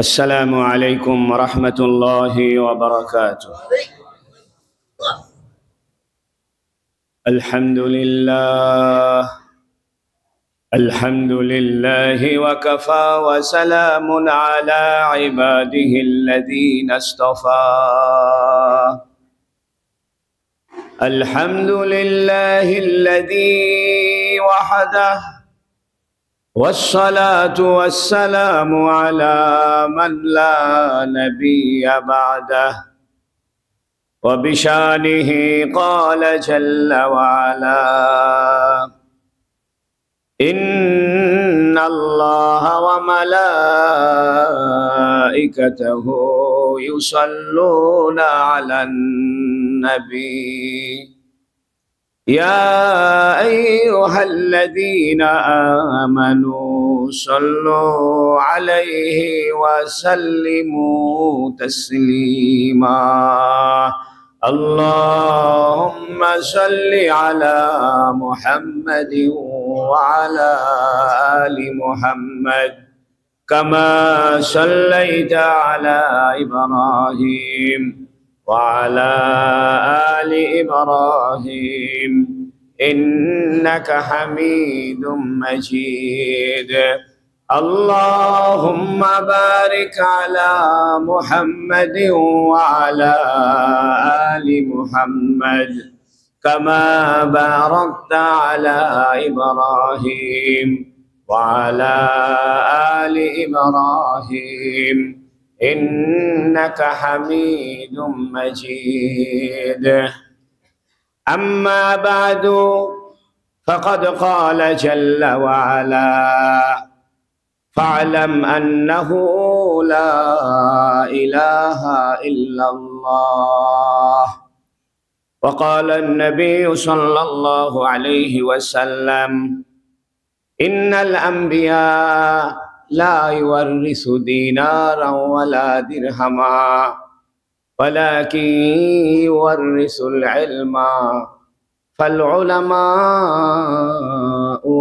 السلام عليكم ورحمة الله وبركاته. الحمد لله وكفى وسلام على عباده الذين اصطفى. الحمد لله الذي وحده والصلاة والسلام على من لا نبي بعده. وبشانه قال جل وعلا: إن الله وملائكته يصلون على النبي يا أيها الذين آمنوا صلوا عليه وسلموا تسليما. اللهم صل على محمد وعلى آل محمد كما صليت على إبراهيم وعلى آل إبراهيم إنك حميد مجيد. اللهم بارك على محمد وعلى آل محمد كما باركت على إبراهيم وعلى آل إبراهيم إنك حميد مجيد. أما بعد فقد قال جل وعلا: فاعلم أنه لا إله إلا الله. وقال النبي صلى الله عليه وسلم: إن الأنبياء لا يورث دينارا ولا درهما ولكن يورث العلم فالعلماء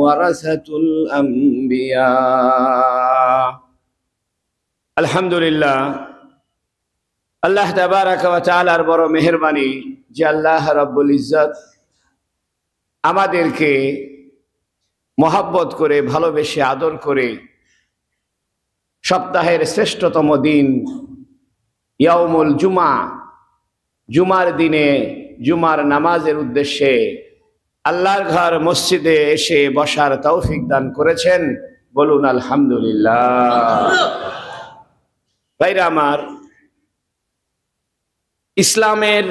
ورثة الأنبياء. আলহামদুলিল্লাহ, আল্লাহ তাবারাক ওয়া তাআলার বড় মেহেরবানি যে আল্লাহ রাব্বুল ইজ্জত আমাদেরকে মহব্বত করে, ভালোবেসে, আদর করে সপ্তাহের শ্রেষ্ঠতম দিন ইয়াউমুল জুমা, জুমার দিনে জুমার নামাজের উদ্দেশ্যে আল্লাহর ঘর মসজিদে এসে বসার তৌফিক দান করেছেন। বলুন আলহামদুলিল্লাহ। ভাইরা আমার, ইসলামের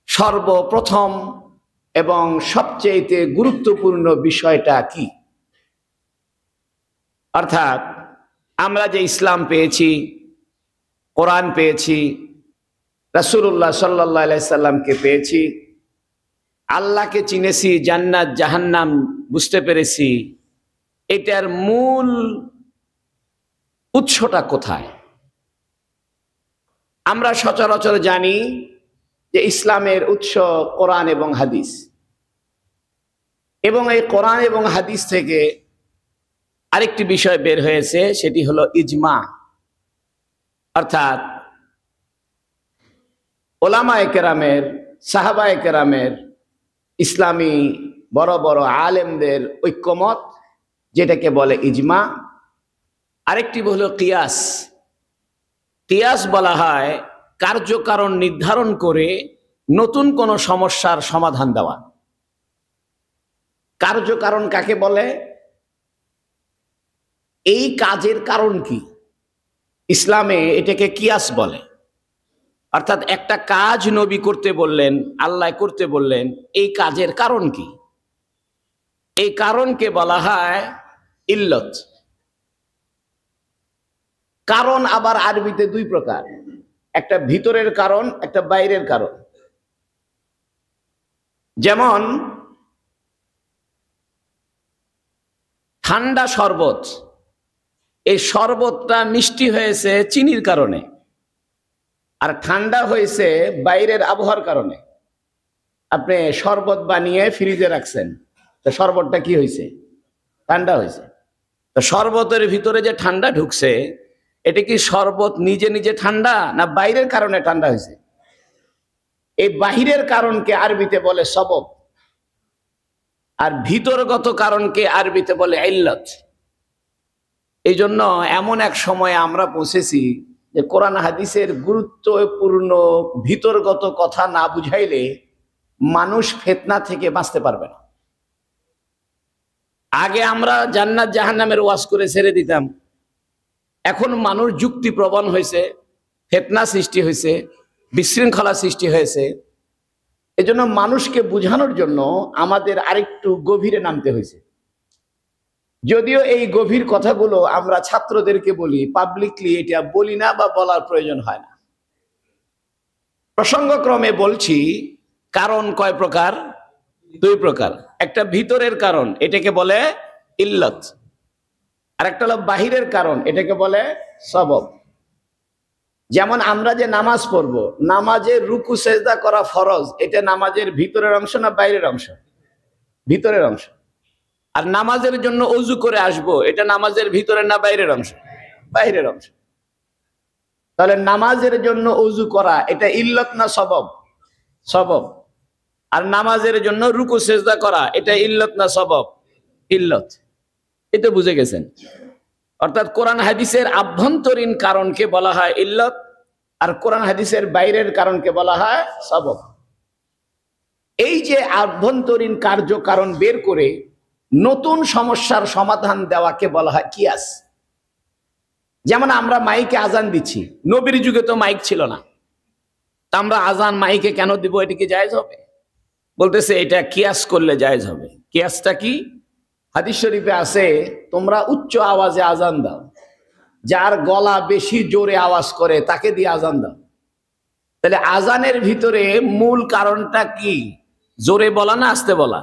সর্বপ্রথম এবং সবচেয়ে গুরুত্বপূর্ণ বিষয়টা কি? অর্থাৎ আমরা যে ইসলাম পেয়েছি, কোরআন পেয়েছি, রাসূলুল্লাহ সাল্লাল্লাহু আলাইহি সাল্লামকে পেয়েছি, আল্লাহকে চিনেছি, জান্নাত জাহান্নাম বুঝতে পেরেছি, এটার মূল উৎসটা কোথায়? আমরা সচরাচর জানি যে ইসলামের উৎস কোরআন এবং হাদিস, এবং এই কোরআন এবং হাদিস থেকে আরেকটি বিষয় বের হয়েছে, সেটি হলো ইজমা। অর্থাৎ ওলামায়ে কেরামের, সাহাবায়ে কেরামের, ইসলামী বড় বড় আলেমদের ঐক্যমত, যেটাকে বলে ইজমা। আরেকটি হলো কিয়াস। কিয়াস বলা হয় কার্যকারণ নির্ধারণ করে নতুন কোনো সমস্যার সমাধান দেওয়া। কার্যকারণ কাকে বলে? এই কাজের কারণ কি? ইসলামে এটাকে কিয়াস বলে। অর্থাৎ একটা কাজ নবী করতে বললেন, আল্লাহ করতে বললেন, এই কাজের কারণ কি? এই কারণকে বলা হয় ইল্লত। কারণ আবার আরবিতে দুই প্রকার, একটা ভিতরের কারণ, একটা বাইরের কারণ। যেমন ঠান্ডা শরবত, এই শরবতটা মিষ্টি হয়েছে চিনির কারণে, আর ঠান্ডা হয়েছে বাইরের আবহাওয়ার কারণে। আপনি শরবত বানিয়ে ফ্রিজে রাখছেন, তো শরবতটা কি হয়েছে? ঠান্ডা হয়েছে। তো শরবতের ভিতরে যে ঠান্ডা ঢুকছে, এটা কি শরবত নিজে নিজে ঠান্ডা না বাইরের কারণে ঠান্ডা হয়েছে? এই বাহিরের কারণকে আরবিতে বলে সবব, আর ভিতরগত কারণকে আরবিতে বলে ইল্লত। এই জন্য এমন এক সময় আমরা পৌঁছেছি যে কোরআন হাদিসের গুরুত্বপূর্ণ ভিতরগত কথা না বুঝাইলে মানুষ ফিতনা থেকে বাঁচতে পারবে না। আগে আমরা জান্নাত জাহান্নামের ওয়াজ করে ছেড়ে দিতাম, এখন মানুষ যুক্তি প্রবণ হয়েছে, ফিতনা সৃষ্টি হয়েছে, বিশৃঙ্খলা সৃষ্টি হয়েছে। এজন্য মানুষকে বোঝানোর জন্য আমাদের আরেকটু গভীরে নামতে হয়েছে। যদিও এই গভীর কথাগুলো আমরা ছাত্রদেরকে বলি, পাবলিকলি এটা বলি না বা বলার প্রয়োজন হয় না। প্রসঙ্গক্রমে বলছি, কারণ কয় প্রকার? দুই প্রকার। একটা ভিতরের কারণ, এটাকে বলে ইল্লত, আর একটা হলো বাহিরের কারণ, এটাকে বলে সবব। যেমন আমরা যে নামাজ পড়বো, নামাজের রুকু সেজদা করা ফরজ, এটা নামাজের ভিতরের অংশ না বাইরের অংশ? ভিতরের অংশ। আর নামাজের জন্য ওযু করে আসবো, এটা নামাজের ভিতরের না বাইরের অংশ? বাইরের অংশ। তাহলে নামাজের জন্য ওযু করা এটা ইল্লত না সবব? সবব। আর নামাজের জন্য রুকু সেজদা করা এটা ইল্লত না সবব? ইল্লত। এটা বুঝে গেছেন? অর্থাৎ কোরআন হাদিসের আভ্যন্তরীণ কারণকে বলা হয় ইল্লত, আর কোরআন হাদিসের বাইরের কারণকে বলা হয় সবব। এই যে আভ্যন্তরীণ কার্যকারণ বের করে নতুন সমস্যার সমাধান দেওয়াকে বলা হয় কিয়াস। যেমন আমরা মাইকে আজান দিচ্ছি, নবীর যুগে তো মাইক ছিল না, তা আমরা আজান মাইকে কেন দিব? এটা কি জায়েজ হবে? বলতেছে এটা কিয়াস করলে জায়েজ হবে। কিয়াসটা কি? হাদিস শরীফে আছে, তোমরা উচ্চ আওয়াজে আজান দাও, যার গলা বেশি জোরে আওয়াজ করে তাকে দিয়ে আজান দাও। তাহলে আজানের ভিতরে মূল কারণটা কি? জোরে বলা না আস্তে বলা?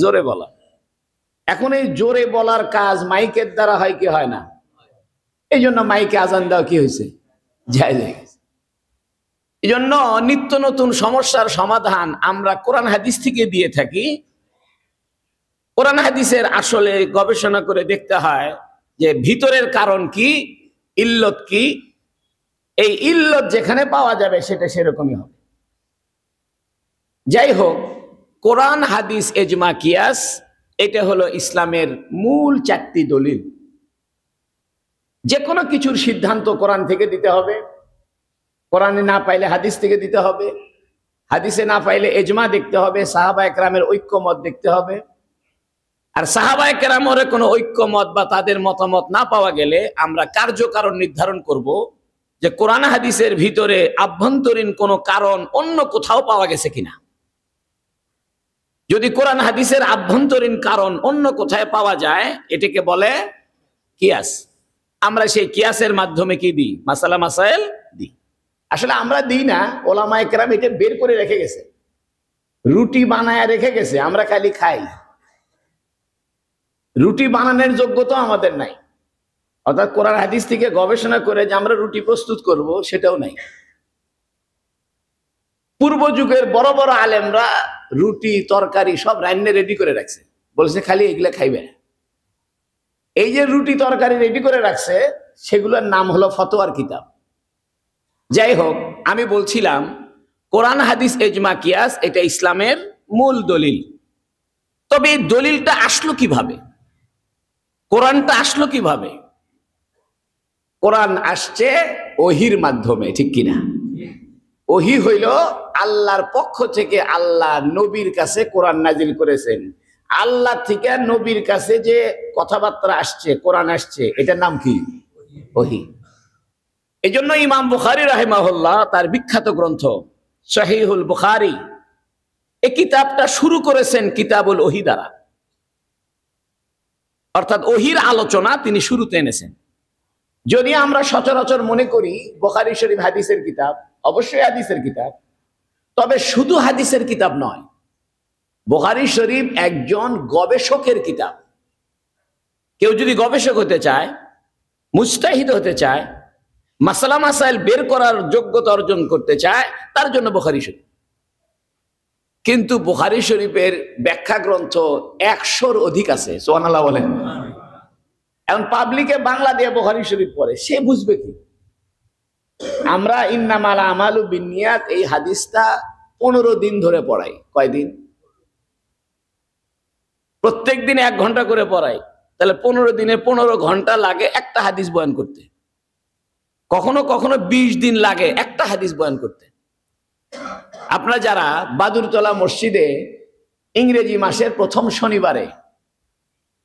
জোরে বলা। এখন এই জোরে বলার কাজ মাইকের দ্বারা হয় কি হয় না? এই জন্য মাইকে আজান দেওয়া কি হয়েছে? জায়েজ হয়ে গেছে। এই জন্য নিত্য নতুন সমস্যার সমাধান আমরা কোরআন হাদিস থেকে দিয়ে থাকি। কোরআন হাদিসের আসলে গবেষণা করে দেখতে হয় যে ভিতরের কারণ কি, ইল্লত কি। এই ইল্লত যেখানে পাওয়া যাবে সেটা সেরকমই হবে। যাই হোক, কোরআন হাদিস এজমা কিয়াস এটা হলো ইসলামের মূল চারটি দলিল। যে কোনো কিছুর সিদ্ধান্ত কোরআন থেকে দিতে হবে, কোরআনে না পাইলে হাদিস থেকে দিতে হবে, হাদিসে না পাইলে এজমা দেখতে হবে, সাহাবায়ে কেরামের ঐক্যমত দেখতে হবে। আর সাহাবায়ে কেরামের কোনো ঐক্যমত বা তাদের মতামত না পাওয়া গেলে আমরা কার্যকারণ নির্ধারণ করব যে কোরআন হাদিসের ভিতরে আভ্যন্তরীণ কোনো কারণ অন্য কোথাও পাওয়া গেছে কিনা। যদি কোরআন হাদিসের আভ্যন্তরীণ কারণ অন্য কোথায় পাওয়া যায়, এটাকে বলে কিয়াস। আমরা সেই কিয়াসের মাধ্যমে কি দিই? মাসালা মাসাইল দিই। আসলে আমরা দিই না, ওলামায়ে কেরাম এটা বের করে রেখে গেছে, রুটি বানায় রেখে গেছে, আমরা খালি খাই। রুটি বানানোর যোগ্যতা আমাদের নাই, অর্থাৎ কোরআন হাদিস থেকে গবেষণা করে যে আমরা রুটি প্রস্তুত করব সেটাও নাই। পূর্ব যুগের বড় বড় আলেমরা রুটি তরকারি সব রান্না রেডি করে রাখছে, বলছে খালি এগুলা খাইবে। এই যে রুটি তরকারি রেডি করে রাখছে সেগুলোর নাম হলো ফতোয়ার কিতাব। যাই হোক, আমি বলছিলাম কোরআন হাদিস এজমা কিয়াস এটা ইসলামের মূল দলিল। তবে এই দলিলটা আসলো কিভাবে? কোরআনটা আসলো কিভাবে? কোরআন আসছে ওহির মাধ্যমে, ঠিক কিনা? ওহি হইল আল্লাহর পক্ষ থেকে, আল্লাহ নবীর কাছে কোরআন নাজিল করেছেন। আল্লাহ থেকে নবীর কাছে যে কথাবার্তা আসছে, কোরআন আসছে, এটার নাম কি? ওহি। এই জন্য ইমাম বুখারী রাহিমাহুল্লাহ তার বিখ্যাত গ্রন্থ সহিহুল বুখারী, এই কিতাবটা শুরু করেছেন কিতাবুল ওহি দ্বারা, অর্থাৎ ওহির আলোচনা তিনি শুরুতে এনেছেন। যদি আমরা সচরাচর মনে করি বুখারী শরীফ হাদিসের কিতাব, অবশ্যই হাদিসের কিতাব, তবে শুধু হাদিসের কিতাব নয়। বুখারী শরীফ একজন গবেষকের কিতাব। কেউ যদি গবেষক হতে চায়, মুজতাহিদ হতে চায়, মাসালা মাসাইল বের করার যোগ্যতা অর্জন করতে চায়, তার জন্য বুখারী শরীফ। কিন্তু বুখারী শরীফের ব্যাখ্যা গ্রন্থ 100-র অধিক আছে। সুবহানাল্লাহ বলেন। এখন পাবলিকে বাংলা দিয়ে বুখারী শরীফ পড়ে, সে বুঝবে কি? আমরা ইন্নামাল আমালু বিন্নিয়াত এই হাদিসটা 15 দিন ধরে পড়াই। কয়দিন? প্রত্যেক দিন 1 ঘন্টা করে পড়াই। তাহলে 15 দিনে 15 ঘন্টা লাগে একটা হাদিস বয়ান করতে। কখনো কখনো 20 দিন লাগে একটা হাদিস বয়ান করতে। আপনারা যারা বাদুরতলা মসজিদে ইংরেজি মাসের প্রথম শনিবারে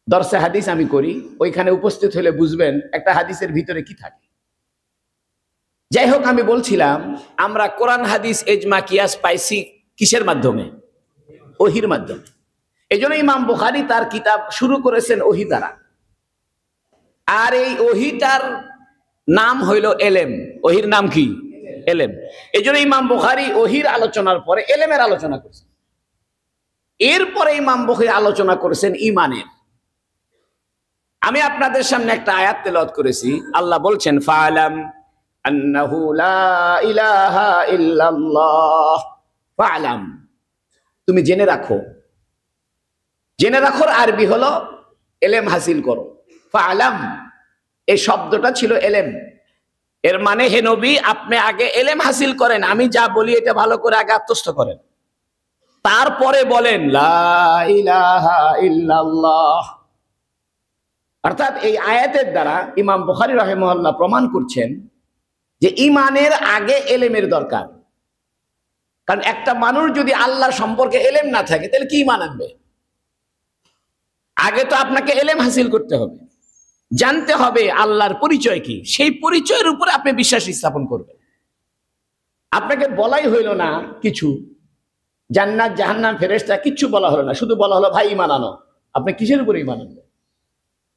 দরসে হাদিস আমি করি, ওইখানে উপস্থিত হলে বুঝবেন একটা হাদিসের ভিতরে কি থাকে। যাই হোক, আমি বলছিলাম আমরা কোরআন হাদিস ইজমা কিয়াস পাইছি কিসের মাধ্যমে? ওহির মাধ্যমে। এজন্য ইমাম বুখারী তার কিতাব শুরু করেছেন ওহি দ্বারা। আর এই ওহিটার নাম হইল এলেম। ওহির নাম কি? এলেম। এজন্য ইমাম বুখারী ওহির আলোচনার পরে এলেমের আলোচনা করেছেন। এরপরে ইমাম বুখারী আলোচনা করেছেন ঈমানের। আমি আপনাদের সামনে একটা আয়াত তেলাওয়াত করেছি। আল্লাহ বলছেন, ফাআলাম আন্নাহু লা ইলাহা ইল্লাল্লাহ। ফাআলাম, তুমি জেনে রাখো। জেনে রাখোর আরবি হলো এলেম হাসিল করো। ফাআলাম এই শব্দটা ছিল এলেম। এর মানে, হে নবী, আপনি আগে এলেম হাসিল করেন, আমি যা বলি এটা ভালো করে আগে আত্মস্থ করেন, তারপরে বলেন লা ইলাহা ইল্লাল্লাহ। অর্থাৎ এই আয়াতের দ্বারা ইমাম বুখারী রাহিমাহুল্লাহ প্রমাণ করছেন যে ঈমানের আগে এলেমের দরকার। কারণ একটা মানুষ যদি আল্লাহর সম্পর্কে এলেম না থাকে তাহলে কি ঈমান আনবে? আগে তো আপনাকে এলেম হাসিল করতে হবে, জানতে হবে আল্লাহর পরিচয় কি, সেই পরিচয়ের উপরে আপনি বিশ্বাস স্থাপন করবেন। আপনাকে বলাই হইল না কিছু, জান্নাত জাহান্নাম ফেরেশতা কিচ্ছু বলা হলো না, শুধু বলা হলো ভাই ঈমান আনো। আপনি কিসের উপরে ঈমান আনবেন?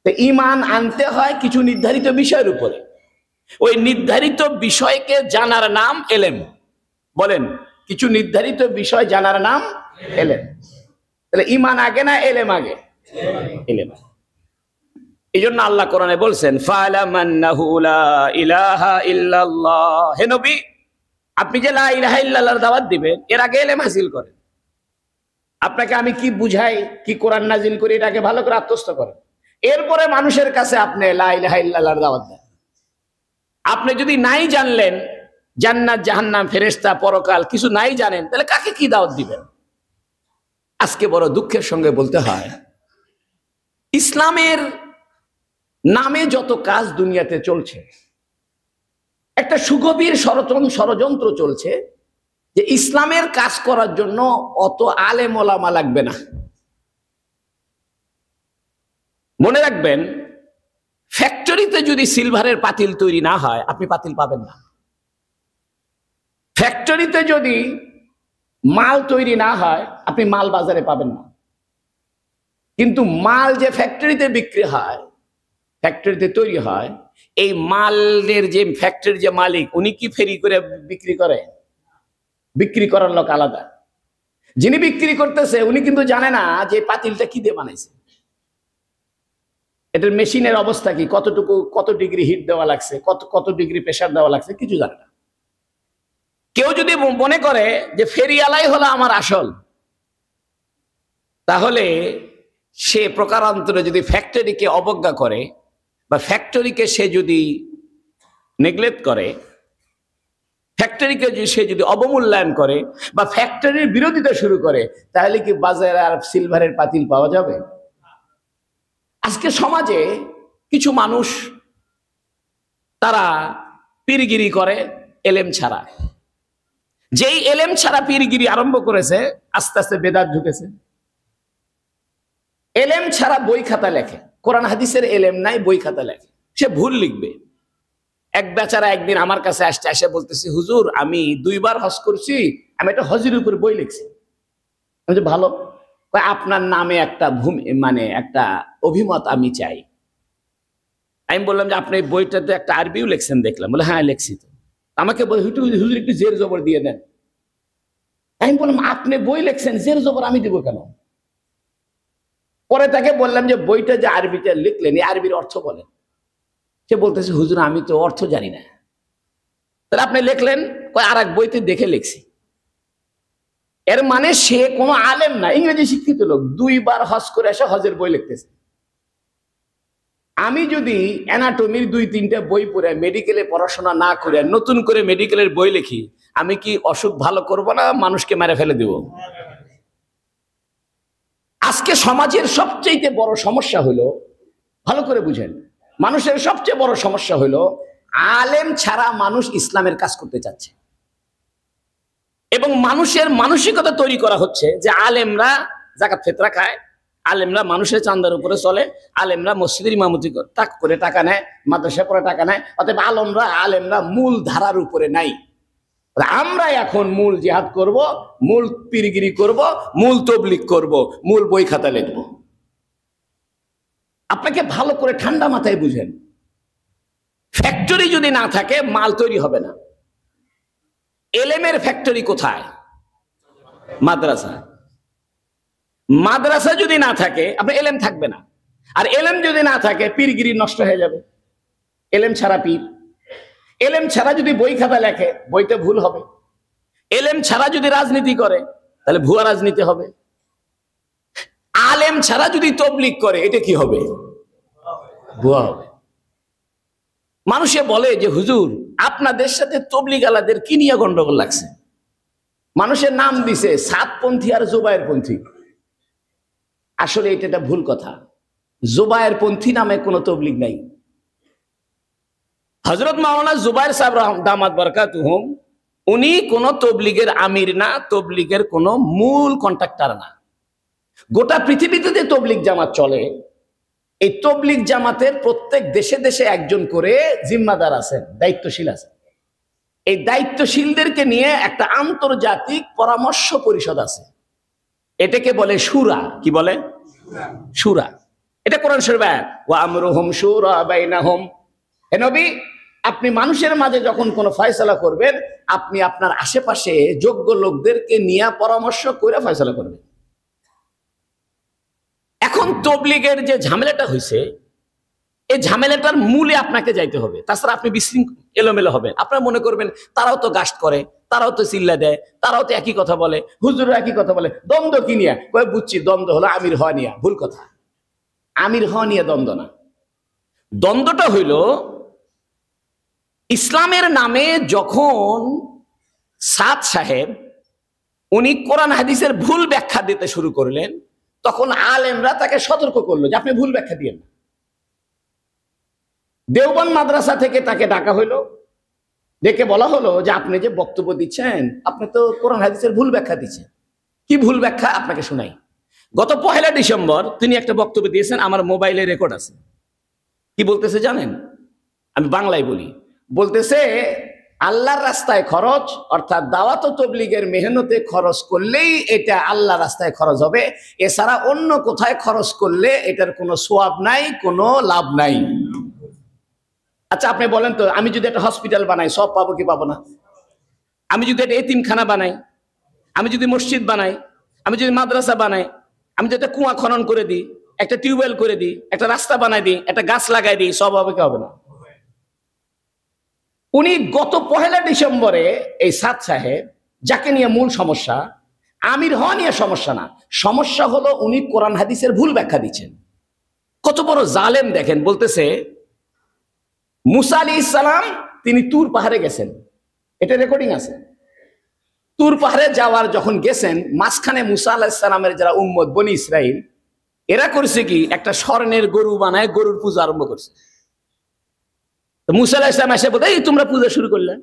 তো ঈমান আনতে হয় কিছু নির্ধারিত বিষয়ের উপরে। ওই নির্ধারিত বিষয়কে জানার নাম এলেম। বলেন, কিছু নির্ধারিত বিষয় জানার নাম এলেম। তাহলে ঈমান আগে না এলেম আগে? এলেম। এই জন্য আল্লাহ কোরআনে বলছেন, ফাআলাম আন্নাহু লা ইলাহা ইল্লাল্লাহ। হে নবী, আপনি যে লা ইলাহা ইল্লাল্লাহর দাওয়াত দিবেন, এর আগে এলেম হাসিল করেন। আপনাকে আমি কি বুঝাই, কি কোরআন নাজিল করি, এটাকে ভালো করে আত্মস্থ করেন। এরপরে মানুষের কাছে আপনি লা ইলাহা ইল্লাল্লাহর দাওয়াত দেন। আপনি যদি নাই জানলেন জান্নাত জাহান্নাম ফেরেশতা পরকাল কিছু নাই জানেন, তাহলে কাকে কি দাওয়াত দিবেন? আজকে বড় দুঃখের সঙ্গে বলতে হয়, ইসলামের নামে যত কাজ দুনিয়াতে চলছে, একটা সুগভীর ষড়যন্ত্র চলছে যে ইসলামের কাজ করার জন্য অত আলেম ওলামা লাগবে না। মনে রাখবেন, ফ্যাক্টরিতে যদি সিলভারের পাতিল তৈরি না হয়, আপনি পাতিল পাবেন না। ফ্যাক্টরিতে যদি মাল তৈরি না হয়, আপনি মাল বাজারে পাবেন না। কিন্তু মাল যে ফ্যাক্টরিতে বিক্রি হয়, ফ্যাক্টরিতে তৈরি হয়, এই মালের যে ফ্যাক্টরির যে মালিক, উনি কি ফেরি করে বিক্রি করে? বিক্রি করার লোক আলাদা। যিনি বিক্রি করতেছে উনি কিন্তু জানে না যে পাতিলটা কি দিয়ে বানাইছে, এটার মেশিনের অবস্থা কি, কতটুকু, কত ডিগ্রি হিট দেওয়া লাগছে, কত ডিগ্রি প্রেসার দেওয়া লাগছে, কিছু জানে না। কেউ যদি মনে করে যে ফেরিওয়ালাই হলো আমার আসল, তাহলে সে প্রকারান্তরে যদি ফ্যাক্টরিকে অবজ্ঞা করে বা ফ্যাক্টরিকে সে যদি নেগলেক্ট করে, ফ্যাক্টরিকে সে যদি অবমূল্যায়ন করে বা ফ্যাক্টরির বিরোধিতা শুরু করে, তাহলে কি বাজারে আর সিলভারের পাতিল পাওয়া যাবে? আজকে সমাজে কিছু মানুষ তারা পীরগিরি করে এলেম ছাড়া। যেই এলেম ছাড়া পীরগিরি আরম্ভ করেছে, আস্তে আস্তে বেদাত ঢুকেছে। এলেম ছাড়া বই খাতা লেখে, কোরআন হাদিসের এলেম নাই, বই খাতা লেখে, সে ভুল লিখবে। এক বেচারা একদিন আমার কাছে আসছে, এসে বলতেছি, হুজুর আমি 2 বার হজ করছি, আমি একটা হজের উপর বই লিখছি। আমি বলছি, ভালো, আপনার নামে একটা মানে একটা অভিমত আমি চাই। আমি বললাম যে আপনি বইটাতে একটা আরবিও লিখছেন দেখলাম। বলে হ্যাঁ লিখছি। তো আমাকে হুজুর একটু জের জবর দিয়ে দেন। আমি বললাম, আপনি বই লিখছেন, জের জবর আমি দিব কেন? পরে তাকে বললাম যে বইটা যে আরবিটা লিখলেন, এই আরবির অর্থ বলেন। সে বলতেছে, হুজুর আমি তো অর্থ জানি না। তাহলে আপনি লিখলেন? আর এক বইতে দেখে লিখছি। এর মানে সে কোনো আলেম না, ইংরেজি শিক্ষিত লোক, 2 বার হজ করে এসে হজের বই লিখতেছে। আমি যদি অ্যানাটমির 2-3টা বই পড়ে মেডিকেলে পড়াশোনা না করে নতুন করে মেডিকেলের বই লিখি, আমি কি অসুখ ভালো করব না মানুষকে মেরে ফেলে দেব? আজকে সমাজের সবচেয়ে বড় সমস্যা হলো, ভালো করে বুঝেন, মানুষের সবচেয়ে বড় সমস্যা হলো আলেম ছাড়া মানুষ ইসলামের কাজ করতে চাচ্ছে, এবং মানুষের মানসিকতা তৈরি করা হচ্ছে যে আলেমরা যাকাত ফিতরা খায়, আলেমরা মানুষের চান্দার উপরে চলে, আলেমরা মসজিদের ইমামতি করে টাকা নেয়, মাদ্রাসা পড়ে টাকা নেয়, অতএব আলেমরা মূল ধারার উপরে নাই। আমরা এখন মূল জিহাদ করব, মূল পীরগিরি করব, মূল তবলিগ করব, মূল বই খাতা লিখব। আপনাকে ভালো করে ঠান্ডা মাথায় বুঝেন, ফ্যাক্টরি যদি না থাকে মাল তৈরি হবে না। এলেমের ফ্যাক্টরি কোথায়? মাদ্রাসা। মাদ্রাসা যদি না থাকে আপনার এলেম থাকবে না, আর এলেম যদি না থাকে পীরগিরি নষ্ট হয়ে যাবে। এলেম ছাড়া পীর, এলেম ছাড়া যদি বই খাতা লেখে বইতে ভুল হবে, এলেম ছাড়া যদি রাজনীতি করে তাহলে ভুয়া রাজনীতি হবে, আলেম ছাড়া যদি তবলিগ করে এটা কি হবে? ভুয়া হবে। মানুষে বলে যে হুজুর আপনাদের সাথে তবলিগ আলাদের কি নিয়ে গন্ডগোল লাগছে? মানুষের নাম দিছে সাতপন্থী আর জুবায়ের পন্থী। আসলে এটা ভুল কথা। জুবায়ের পন্থী নামে কোনো তবলিগ নাই। হযরত মাওলানা জুবায়ের সাহেব দামাত বরকাতুহুম, উনি কোন তবলিগের আমির না, তবলিগের কোন মূল কন্ট্রাক্টর না। গোটা পৃথিবীতে যে তবলিগ জামাত চলে, এই তবলিগ জামাতের প্রত্যেক দেশে দেশে একজন করে জিম্মাদার আছেন, দায়িত্বশীল আছেন। এই দায়িত্বশীলদেরকে নিয়ে একটা আন্তর্জাতিক পরামর্শ পরিষদ আছে, এটাকে বলে শুরা। কি বলে? শুরা। এটা কোরআন শরীফে আয়াত, ওয়া আমরুহুম শুরা বাইনাহুম। হে নবী, আপনি মানুষের মাঝে যখন কোনো ফয়সালা করবেন, আপনি আপনার আশেপাশে যোগ্য লোকদেরকে নিয়ে পরামর্শ করে ফয়সালা করবেন। এখন তবলিগের যে ঝামেলাটা হয়েছে, এই ঝামেলাটার মূলে আপনাকে যাইতে হবে, তাছাড়া আপনি বিশৃঙ্খল এলোমেলো হবেন। আপনারা মনে করবেন তারাও তো গাস্ট করে, তারাও তো চিল্লা দেয়, তারাও তো একই কথা বলে, হুজুরও একই কথা বলে, দ্বন্দ্ব কি নিয়ে? কই বুঝছি, দ্বন্দ্ব হলো আমির হওয়া নিয়ে। ভুল কথা, আমির হওয়া নিয়ে দ্বন্দ্ব না। দ্বন্দ্বটা হইল ইসলামের নামে যখন সাদ সাহেব উনি কোরআন হাদিসের ভুল ব্যাখ্যা দিতে শুরু করলেন, তখন আলেমরা তাকে সতর্ক করলো যে আপনি ভুল ব্যাখ্যা দিয়েন না। দেওবন্দ মাদ্রাসা থেকে তাকে ডাকা হইলো, ডেকে বলা হলো যে আপনি যে বক্তব্য দিচ্ছেন, আপনি তো কোরআন হাদিসের ভুল ব্যাখ্যা দিচ্ছেন। কি ভুল ব্যাখ্যা আপনাকে শোনাই। গত 1 ডিসেম্বর তিনি একটা বক্তব্য দিয়েছেন, আমার মোবাইলে রেকর্ড আছে। কি বলতেছে জানেন? আমি বাংলায় বলি। বলতেছে আল্লাহর রাস্তায় খরচ, অর্থাৎ দাওয়াত ও তবলিগের মেহনতে খরচ করলেই এটা আল্লাহর রাস্তায় খরচ হবে, এছাড়া অন্য কোথায় খরচ করলে এটার কোনো সওয়াব নাই, কোনো লাভ নাই। আচ্ছা আপনি বলেন তো, আমি যদি একটা হসপিটাল বানাই সব পাবো কি পাবো না? আমি যদি একটা এতিমখানা বানাই, আমি যদি মসজিদ বানাই, আমি যদি মাদ্রাসা বানাই, আমি যদি একটা কুয়া খনন করে দিই, একটা টিউবওয়েল করে দিই, একটা রাস্তা বানাই দিই, একটা গাছ লাগাই দিই, সব হবে কি হবে না? উনি গত 1 ডিসেম্বরে এই সাদ সাহেব, যাকে নিয়ে মূল সমস্যা আমির হওয়া নিয়ে সমস্যা না, সমস্যা হলো উনি কোরআন হাদিসের ভুল ব্যাখ্যা দিচ্ছেন। কত বড় জালেম দেখেন। বলতেছে মুসা আলাইহিস সালাম তিনি তুর পাহাড়ে গেছেন, এটা রেকর্ডিং আছে। তুর পাহাড়ে যাওয়ার যখন গেছেন, মাঝখানে মুসা আলাইহিস সালামের যারা উম্মত বনি ইসরাইল, এরা করেছে কি, একটা স্বর্ণের গরু বানায় গরুর পূজা আরম্ভ করছে। মুসা আলাইহিস সালাম এসে বলে, এই তোমরা পূজা শুরু করলে,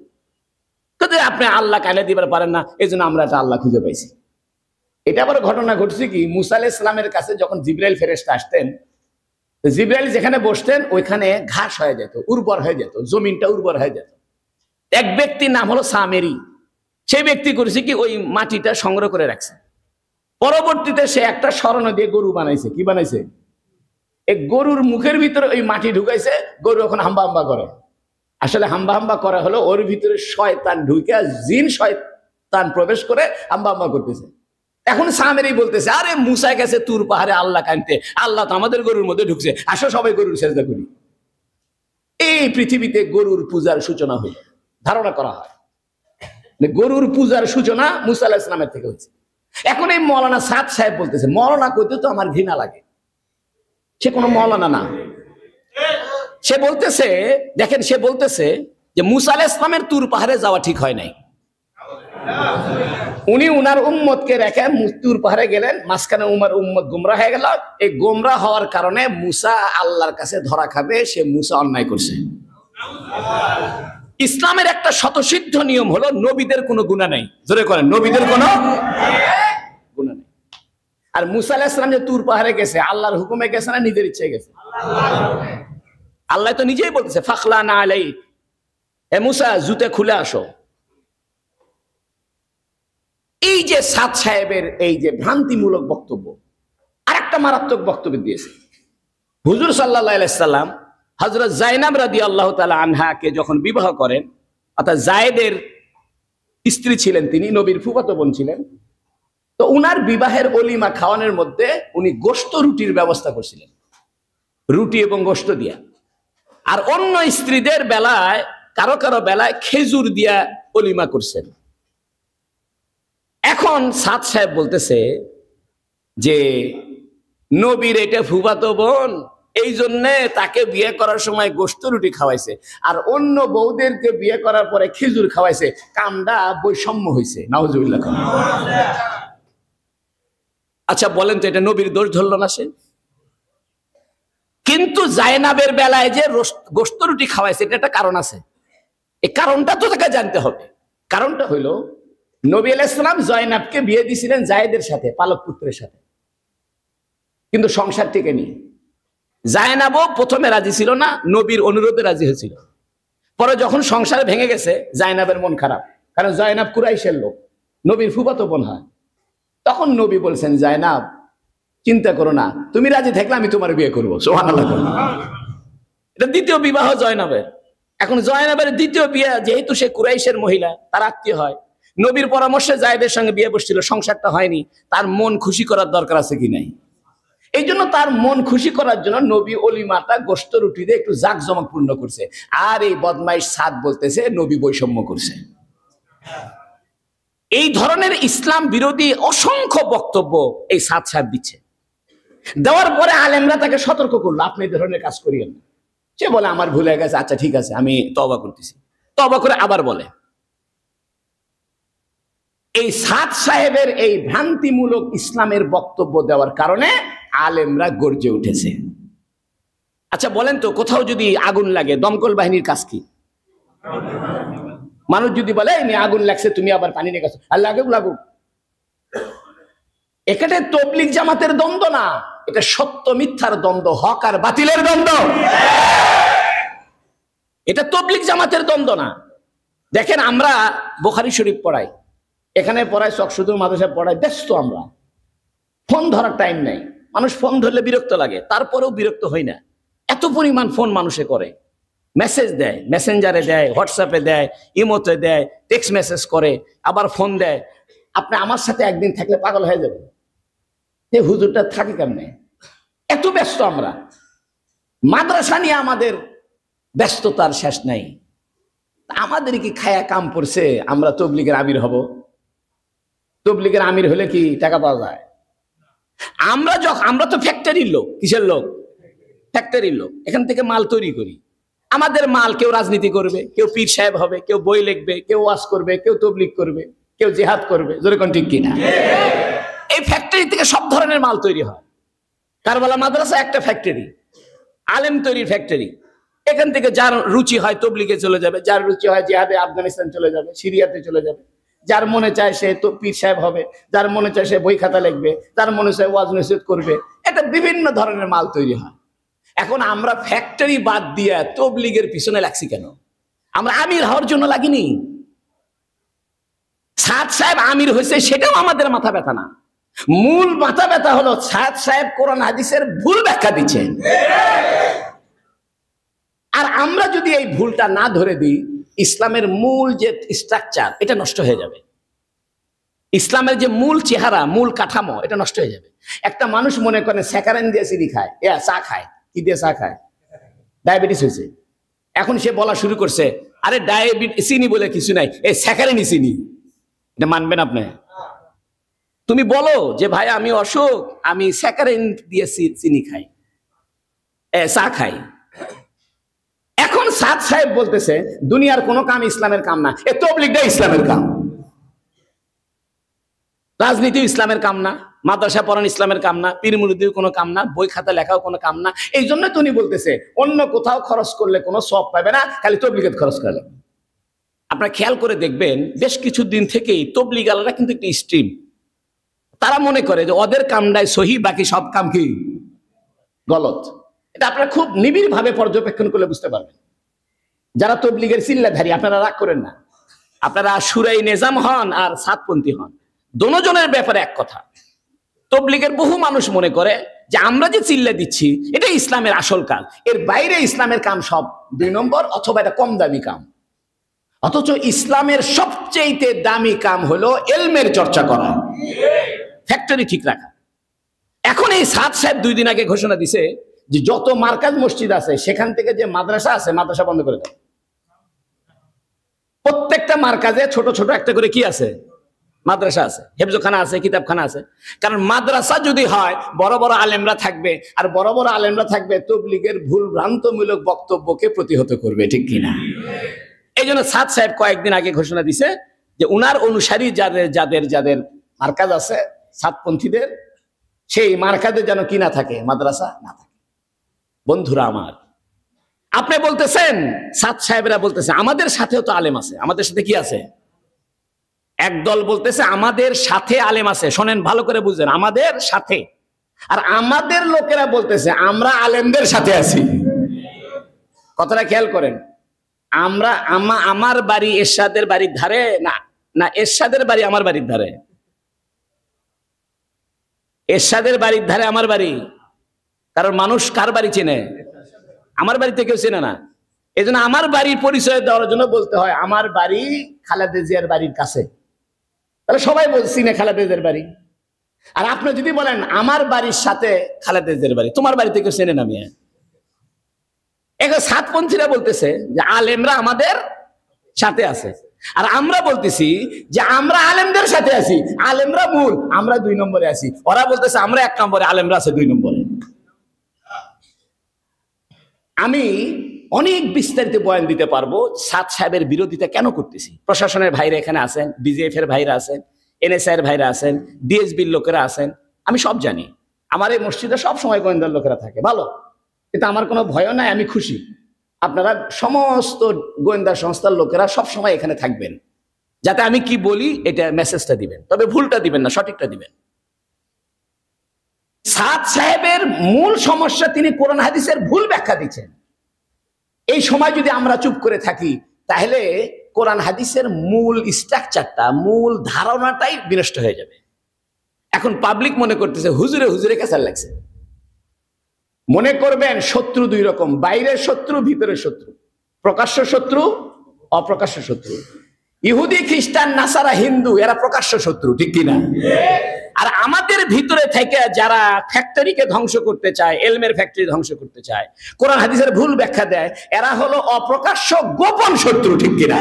কিন্তু আপনি আল্লাহ কানে দিবার পারেন না, এই জন্য আমরা একটা আল্লাহ খুঁজে পাইছি। এটা আবার ঘটনা ঘটছে কি, মুসা আলাইহিস সালামের কাছে যখন জিবরাইল ফেরেশতা আসতেন, জিবরাইল যেখানে বসতেন ওইখানে ঘাস হয়ে যেত, উর্বর হয়ে যেত, জমিনটা উর্বর হয়ে যেত। এক ব্যক্তির নাম হলো সামেরি, সেই ব্যক্তি করেছে কি, ওই মাটিটা সংগ্রহ করে রাখছে। পরবর্তীতে সে একটা স্বর্ণ দিয়ে গরু বানাইছে। কি বানাইছে? এই গরুর মুখের ভিতরে ওই মাটি ঢুকাইছে, গরু এখন হাম্বা হাম্বা করে। আসলে হাম্বা হাম্বা করা হলো ওর ভিতরে শয়তান ঢুকে, জিন শয়তান প্রবেশ করে হাম্বা হাম্বা করতেছে। এখন সামেরি বলতেছে, আরে মুসা গেছে তুর পাহাড়ে আল্লাহ কানতে, আল্লাহ তো আমাদের গরুর মধ্যে ঢুকছে, আসো সবাই গরুর সেজদা করি। এই পৃথিবীতে গরুর পূজার সূচনা হইল, ধারণা করা হয় গরুর পূজার সূচনা মুসা আলাইহিস সালামের থেকে হয়েছে। এখন এই মৌলানা সাদ সাহেব বলতেছে, মৌলানা কইতে তো আমার ঘৃণা লাগে, সে কোনো মৌলানা না, সে বলতেছে, দেখেন, সে বলতেছে যে মুসা আলাইহিস সালামের তুর পাহাড়ে যাওয়া ঠিক হয় নাই। উনি উনার উম্মতকে রেখে তুর পাহাড়ে গেলেন, মাঝখানে উমার উম্মত গোমরাহ হয়ে গেল। এই গোমরাহ হওয়ার কারণে মুসা আল্লাহর কাছে ধরা খাবে, সে মুসা অন্যায় করছে। ইসলামের একটা স্বতঃসিদ্ধ নিয়ম হলো নবীদের কোনো গুনাহ নেই। জোরে করেন, নবীদের কোনো গুনাহ নেই। আর মুসা আলাইহিস সালাম যে তুর পাহাড়ে গেছে, আল্লাহর হুকুমে গেছে না নিজের ইচ্ছে গেছে? আল্লাহ তো নিজেই বলতেছে ফাখলানা আলাইক, এ মুসা জুতে খুলে আসো। এই যে সাদ সাহেবের এই যে ভ্রান্তিমূলক বক্তব্য, আরেকটা মারাত্মক বক্তব্য দিয়েছে। হুজুর সাল্লাল্লাহু আলাইহি সাল্লাম হযরত যায়েনাব রাদিয়াল্লাহু তাআলা আনহাকে যখন বিবাহ করেন, অর্থাৎ যায়েদের স্ত্রী ছিলেন তিনি, নবীর ফুফাতো বোন ছিলেন। তো উনার বিবাহের অলিমা খাওয়ানোর মধ্যে উনি গোশত রুটির ব্যবস্থা করছিলেন, রুটি এবং গোশত দিয়া। আর অন্য স্ত্রীদের বেলায়, কারো কারো বেলায় খেজুর দিয়া অলিমা করছেন। এখন সাদ সাহেব বলতেছে যে নবীর এটা ফুফাতো বোন, এই জন্যে তাকে বিয়ে করার সময় গোশত রুটি খাওয়াইছে, আর অন্য বউদেরকে বিয়ে করার পরে খেজুর খাওয়াইছে। কামটা বৈষম্য হয়েছে। নাউজুবিল্লাহ। আচ্ছা বলেন তো, এটা নবীর দোষ ধরল না সে? কিন্তু যায়েনাবের বেলায় যে গোশত রুটি খাওয়াইছে, এটা একটা কারণ আছে। এই কারণটা তো তাকে জানতে হবে। কারণটা হইল, নবী আলাইহিস সালাম যায়েনাবকে বিয়ে দিয়েছিলেন যায়েদের সাথে, পালক পুত্রের সাথে, কিন্তু সংসার টিকেনি। যায়েনাবও প্রথমে রাজি ছিল না, নবীর অনুরোধে রাজি হয়েছিল। পরে যখন সংসার ভেঙে গেছে, যায়েনাবের মন খারাপ, কারণ যায়েনাব কুরাইশের লোক, নবীর ফুফাতো বোন হয়। তখন নবী বলছেন, যায়েনাব চিন্তা করো না, তুমি রাজি থাকলে আমি তোমার বিয়ে করবো। সুবহানাল্লাহ। এটা দ্বিতীয় বিবাহ যায়েনাবের। এখন যায়েনাবের দ্বিতীয় বিয়ে, যেহেতু সে কুরাইশের মহিলা, তার আত্মীয় হয়, নবীর পরামর্শে যায়েদের সঙ্গে বিয়ে বসছিল, সংসারটা হয়নি। তার মন খুশি করার দরকার আছে কি নাই? এই জন্য তার মন খুশি করার জন্য নবী অলিমাটা গোশত রুটি দিয়ে একটু জাঁকজমকপূর্ণ করছে। আর এই বদমাইশ সাদ বলতেছে নবী বৈষম্য করছে। এই ধরনের ইসলাম বিরোধী অসংখ্য বক্তব্য এই সাদ সাহেব দিচ্ছে। দেওয়ার পরে আলেমরা তাকে সতর্ক করলো, আপনি এই ধরনের কাজ করিয়েন না। সে বলে আমার ভুল হয়ে গেছে, আচ্ছা ঠিক আছে, আমি তওবা করতেছি। তওবা করে আবার বলে। এই সাদ সাহেবের এই ভ্রান্তিমূলক ইসলামের বক্তব্য দেওয়ার কারণে আলেমরা গর্জে উঠেছে। আচ্ছা বলেন তো, কোথাও যদি আগুন লাগে, দমকল বাহিনীর কাজ কি? মানুষ যদি বলে আগুন লাগছে, তুমি আবার পানি নিয়ে গেছো, আর লাগুক লাগুক। এখানে তবলিগ জামাতের দ্বন্দ্ব না, এটা সত্য মিথ্যার দ্বন্দ্ব, হক আর বাতিলের দ্বন্দ্ব। এটা তবলিগ জামাতের দ্বন্দ্ব না। দেখেন, আমরা বুখারী শরীফ পড়াই, এখানে পড়াই, চকসুদুর মাদ্রাসায় পড়াই, ব্যস্ত আমরা, ফোন ধরার টাইম নাই। মানুষ ফোন ধরলে বিরক্ত লাগে, তারপরেও বিরক্ত হই না। এত পরিমাণ ফোন মানুষে করে, মেসেজ দেয়, মেসেঞ্জারে দেয়, হোয়াটসঅ্যাপে দেয়, ইমোতে দেয়, টেক্সট মেসেজ করে, আবার ফোন দেয়। আপনি আমার সাথে একদিন থাকলে পাগল হয়ে যাবেন যে হুজুরটা থাকে কেমনে। এত ব্যস্ত আমরা, মাদ্রাসা নিয়ে আমাদের ব্যস্ততার শেষ নাই। আমাদের কি খায়া কাম পড়ছে আমরা তবলিগের আমির হব? তবলিগের আমির হলে কি টাকা পাওয়া যায়? আমরা তো ফ্যাক্টরির লোক। কিসের লোক? ফ্যাক্টরির লোক। এখান থেকে মাল তৈরি করি। আমাদের মাল, কেউ রাজনীতি করবে, কেউ পীর সাহেব হবে, কেউ বই লিখবে, কেউ ওয়াজ করবে, কেউ তবলিগ করবে, কেউ জিহাদ করবে। জোরে কোন ঠিক কিনা? এই ফ্যাক্টরি থেকে সব ধরনের মাল তৈরি হয়। কারবালা মাদ্রাসা একটা ফ্যাক্টরি, আলেম তৈরির ফ্যাক্টরি। এখান থেকে যার রুচি হয় তবলিগে চলে যাবে, যার রুচি হয় জিহাদে আফগানিস্তান চলে যাবে, সিরিয়াতে চলে যাবে, যার মনে চায় সে তো পীর সাহেব হবে, যার মনে চায় সে বই খাতা লিখবে, যার মনে চায় ওয়াজ নসিহত করবে। এটা বিভিন্ন ধরনের মাল তৈরি হয়। এখন আমরা ফ্যাক্টরি বাদ দিয়ে তবলিগের পিছনে লাগছি কেন? আমরা আমির হওয়ার জন্য লাগিনি। সাদ সাহেব আমির হয়েছে, সেটাও আমাদের মাথা ব্যথা না। মূল মাথা ব্যথা হলো সাদ সাহেব কোরআন হাদিসের ভুল ব্যাখ্যা দিচ্ছেন। আর আমরা যদি এই ভুলটা না ধরে দিই, ইসলামের মূল যে স্ট্রাকচার, এটা নষ্ট হয়ে যাবে। ইসলামের যে মূল চেহারা, মূল কাঠামো, এটা নষ্ট হয়ে যাবে। একটা মানুষ মনে করেন স্যাকারিন দিয়ে চিনি খায়, চা খায়, কি দিয়ে চা খায়? ডায়াবেটিস হয়েছে। এখন সে বলা শুরু করছে, আরে ডায়াবেটিস চিনি বলে কিছু নাই, এই স্যাকারিনই চিনি। এটা মানবেন আপনি? তুমি বলো যে ভাই আমি অসুখ, আমি স্যাকারিন দিয়ে চিনি খাই, চা খাই, এখন সাদ সাহেব বলতেছে দুনিয়ার কোনো কাম ইসলামের কাম না, এ তাবলীগটা ইসলামের কাম, রাজনীতি ইসলামের কাম না, মাদ্রাসা পড়ানো ইসলামের কাম না, পীর মুরিদির কোনো কাম না, বই খাতা লেখাও কোনো কাম না। এই জন্য তো উনি বলতেছে অন্য কোথাও খরচ করলে কোনো সওয়াব পাবে না, খালি তাবলীগের খরচ করলে। আপনারা খেয়াল করে দেখবেন বেশ কিছুদিন থেকেই তাবলীগ আলাদা কিন্তু একটি স্ট্রিম, তারা মনে করে যে ওদের কামটাই সহি, বাকি সব কাম কি গলত। এটা আপনারা খুব নিবিড় ভাবে পর্যবেক্ষণ করলে বুঝতে পারবেন। যারা তাবলীগের চিল্লাধারী, আপনারা রাগ করেন না, আপনারা সুরাই নিজাম হন আর সাতপন্থী হন, দোনোজনের ব্যাপারে এক কথা। তাবলীগের বহু মানুষ মনে করে যে আমরা যে চিল্লা দিচ্ছি এটা ইসলামের আসল কাজ, এর বাইরে ইসলামের কাম সব 2 নম্বর অথবা এটা কম দামি কাম। অথচ ইসলামের সবচেয়ে দামি কাম হলো ইলমের চর্চা করা, ফ্যাক্টরি ঠিক রাখা। এখন এই সাদ সাহেব 2 দিন আগে ঘোষণা দিছে যে যত মার্কাজ মসজিদ আছে সেখান থেকে যে মাদ্রাসা আছে মাদ্রাসা বন্ধ করে দাও। প্রত্যেকটা মার্কাজে ছোট ছোট একটা করে কি আছে, মাদ্রাসা আছে, হেফজখানা আছে, কিতাবখানা আছে। কারণ মাদ্রাসা যদি হয় বড় বড় আলেমরা থাকবে, আর বড় বড় আলেমরা থাকবে তাবলীগের ভুল ভ্রান্তমূলক বক্তব্যকে প্রতিহত করবে, ঠিক কিনা? এই জন্য সাদ সাহেব কয়েকদিন আগে ঘোষণা দিছে যে উনার অনুসারী যাদের যাদের যাদের মার্কাজ আছে সাতপন্থীদের, সেই মার্কাজে যেন কি না থাকে, মাদ্রাসা না থাকে। বন্ধুরা আমার, আপনি বলতেছেন, সাদ সাহেবরা বলতেছে আমাদের সাথেও তো আলেম আছে, আমাদের সাথে কি আছে? একদল বলতেছে আমাদের সাথে আলেম আছে, শোনেন ভালো করে বুঝলেন, আমাদের সাথে। আর আমাদের লোকেরা বলতেছে আমরা আলেমদের সাথে আছি। কথাটা খেয়াল করেন। আমার বাড়ি এরশাদের বাড়ির ধারে না, না এরশাদের বাড়ি আমার বাড়ির ধারে, এরশাদের বাড়ির ধারে আমার বাড়ি। কারণ মানুষ কার বাড়ি চেনে? আমার বাড়িতে কেউ চেনে না। এই জন্য আমার বাড়ির পরিচয় দেওয়ার জন্য বলতে হয় আমার বাড়ি খালেদা জিয়ার বাড়ির কাছে, তাহলে সবাই চিনে খালেদা জিয়ার বাড়ি। আর আপনি যদি বলেন আমার বাড়ির সাথে খালেদা জিয়ার বাড়ি, তোমার বাড়িতে কেউ চেনে না। মিয়া এখন সাতপন্থীরা বলতেছে যে আলেমরা আমাদের সাথে আছে, আর আমরা বলতেছি যে আমরা আলেমদের সাথে আছি, আলেমরা মূল, আমরা 2 নম্বরে আছি। ওরা বলতেছে আমরা 1 নম্বরে, আলেমরা আছে 2 নম্বরে। আমি অনেক বিস্তারিত বয়ান দিতে পারবো সাদ সাহেবের বিরোধিতা কেন করতেছি। প্রশাসনের ভাইরা এখানে আছেন, বিজেএফ এর ভাইরা আছেন, এনএসআই এর ভাইরা আছেন, ডিএসবির লোকেরা আছেন, আমি সব জানি। আমার এই মসজিদে সব সময় গোয়েন্দার লোকেরা থাকে, ভালো, কিন্তু আমার কোনো ভয় নাই, আমি খুশি। আপনারা সমস্ত গোয়েন্দা সংস্থার লোকেরা সব সময় এখানে থাকবেন, যাতে আমি কি বলি এটা মেসেজটা দিবেন, তবে ভুলটা দিবেন না, সঠিকটা দিবেন। সাদ সাহেবের মূল সমস্যা তিনি কোরআন হাদিসের ভুল ব্যাখ্যা দিচ্ছেন। এই সময় যদি আমরা চুপ করে থাকি তাহলে কোরআন হাদিসের মূল স্ট্রাকচারটা, মূল ধারণাটাই বিনষ্ট হয়ে যাবে। এখন পাবলিক মনে করতেছে হুজুরে হুজুরে কেসার লাগছে। মনে করবেন শত্রু 2 রকম, বাইরের শত্রু, ভিতরের শত্রু, প্রকাশ্য শত্রু, অপ্রকাশ্য শত্রু। ইহুদি, খ্রিস্টান, নাসারা, হিন্দু এরা প্রকাশ্য শত্রু, ঠিক কিনা? আর আমাদের ভিতরে থেকে যারা ফ্যাক্টরিকে ধ্বংস করতে চায়, এলমের ফ্যাক্টরি ধ্বংস করতে চায়, কোরআন হাদিসের ভুল ব্যাখ্যা দেয়, এরা হলো অপ্রকাশ্য গোপন শত্রু, ঠিক কিনা?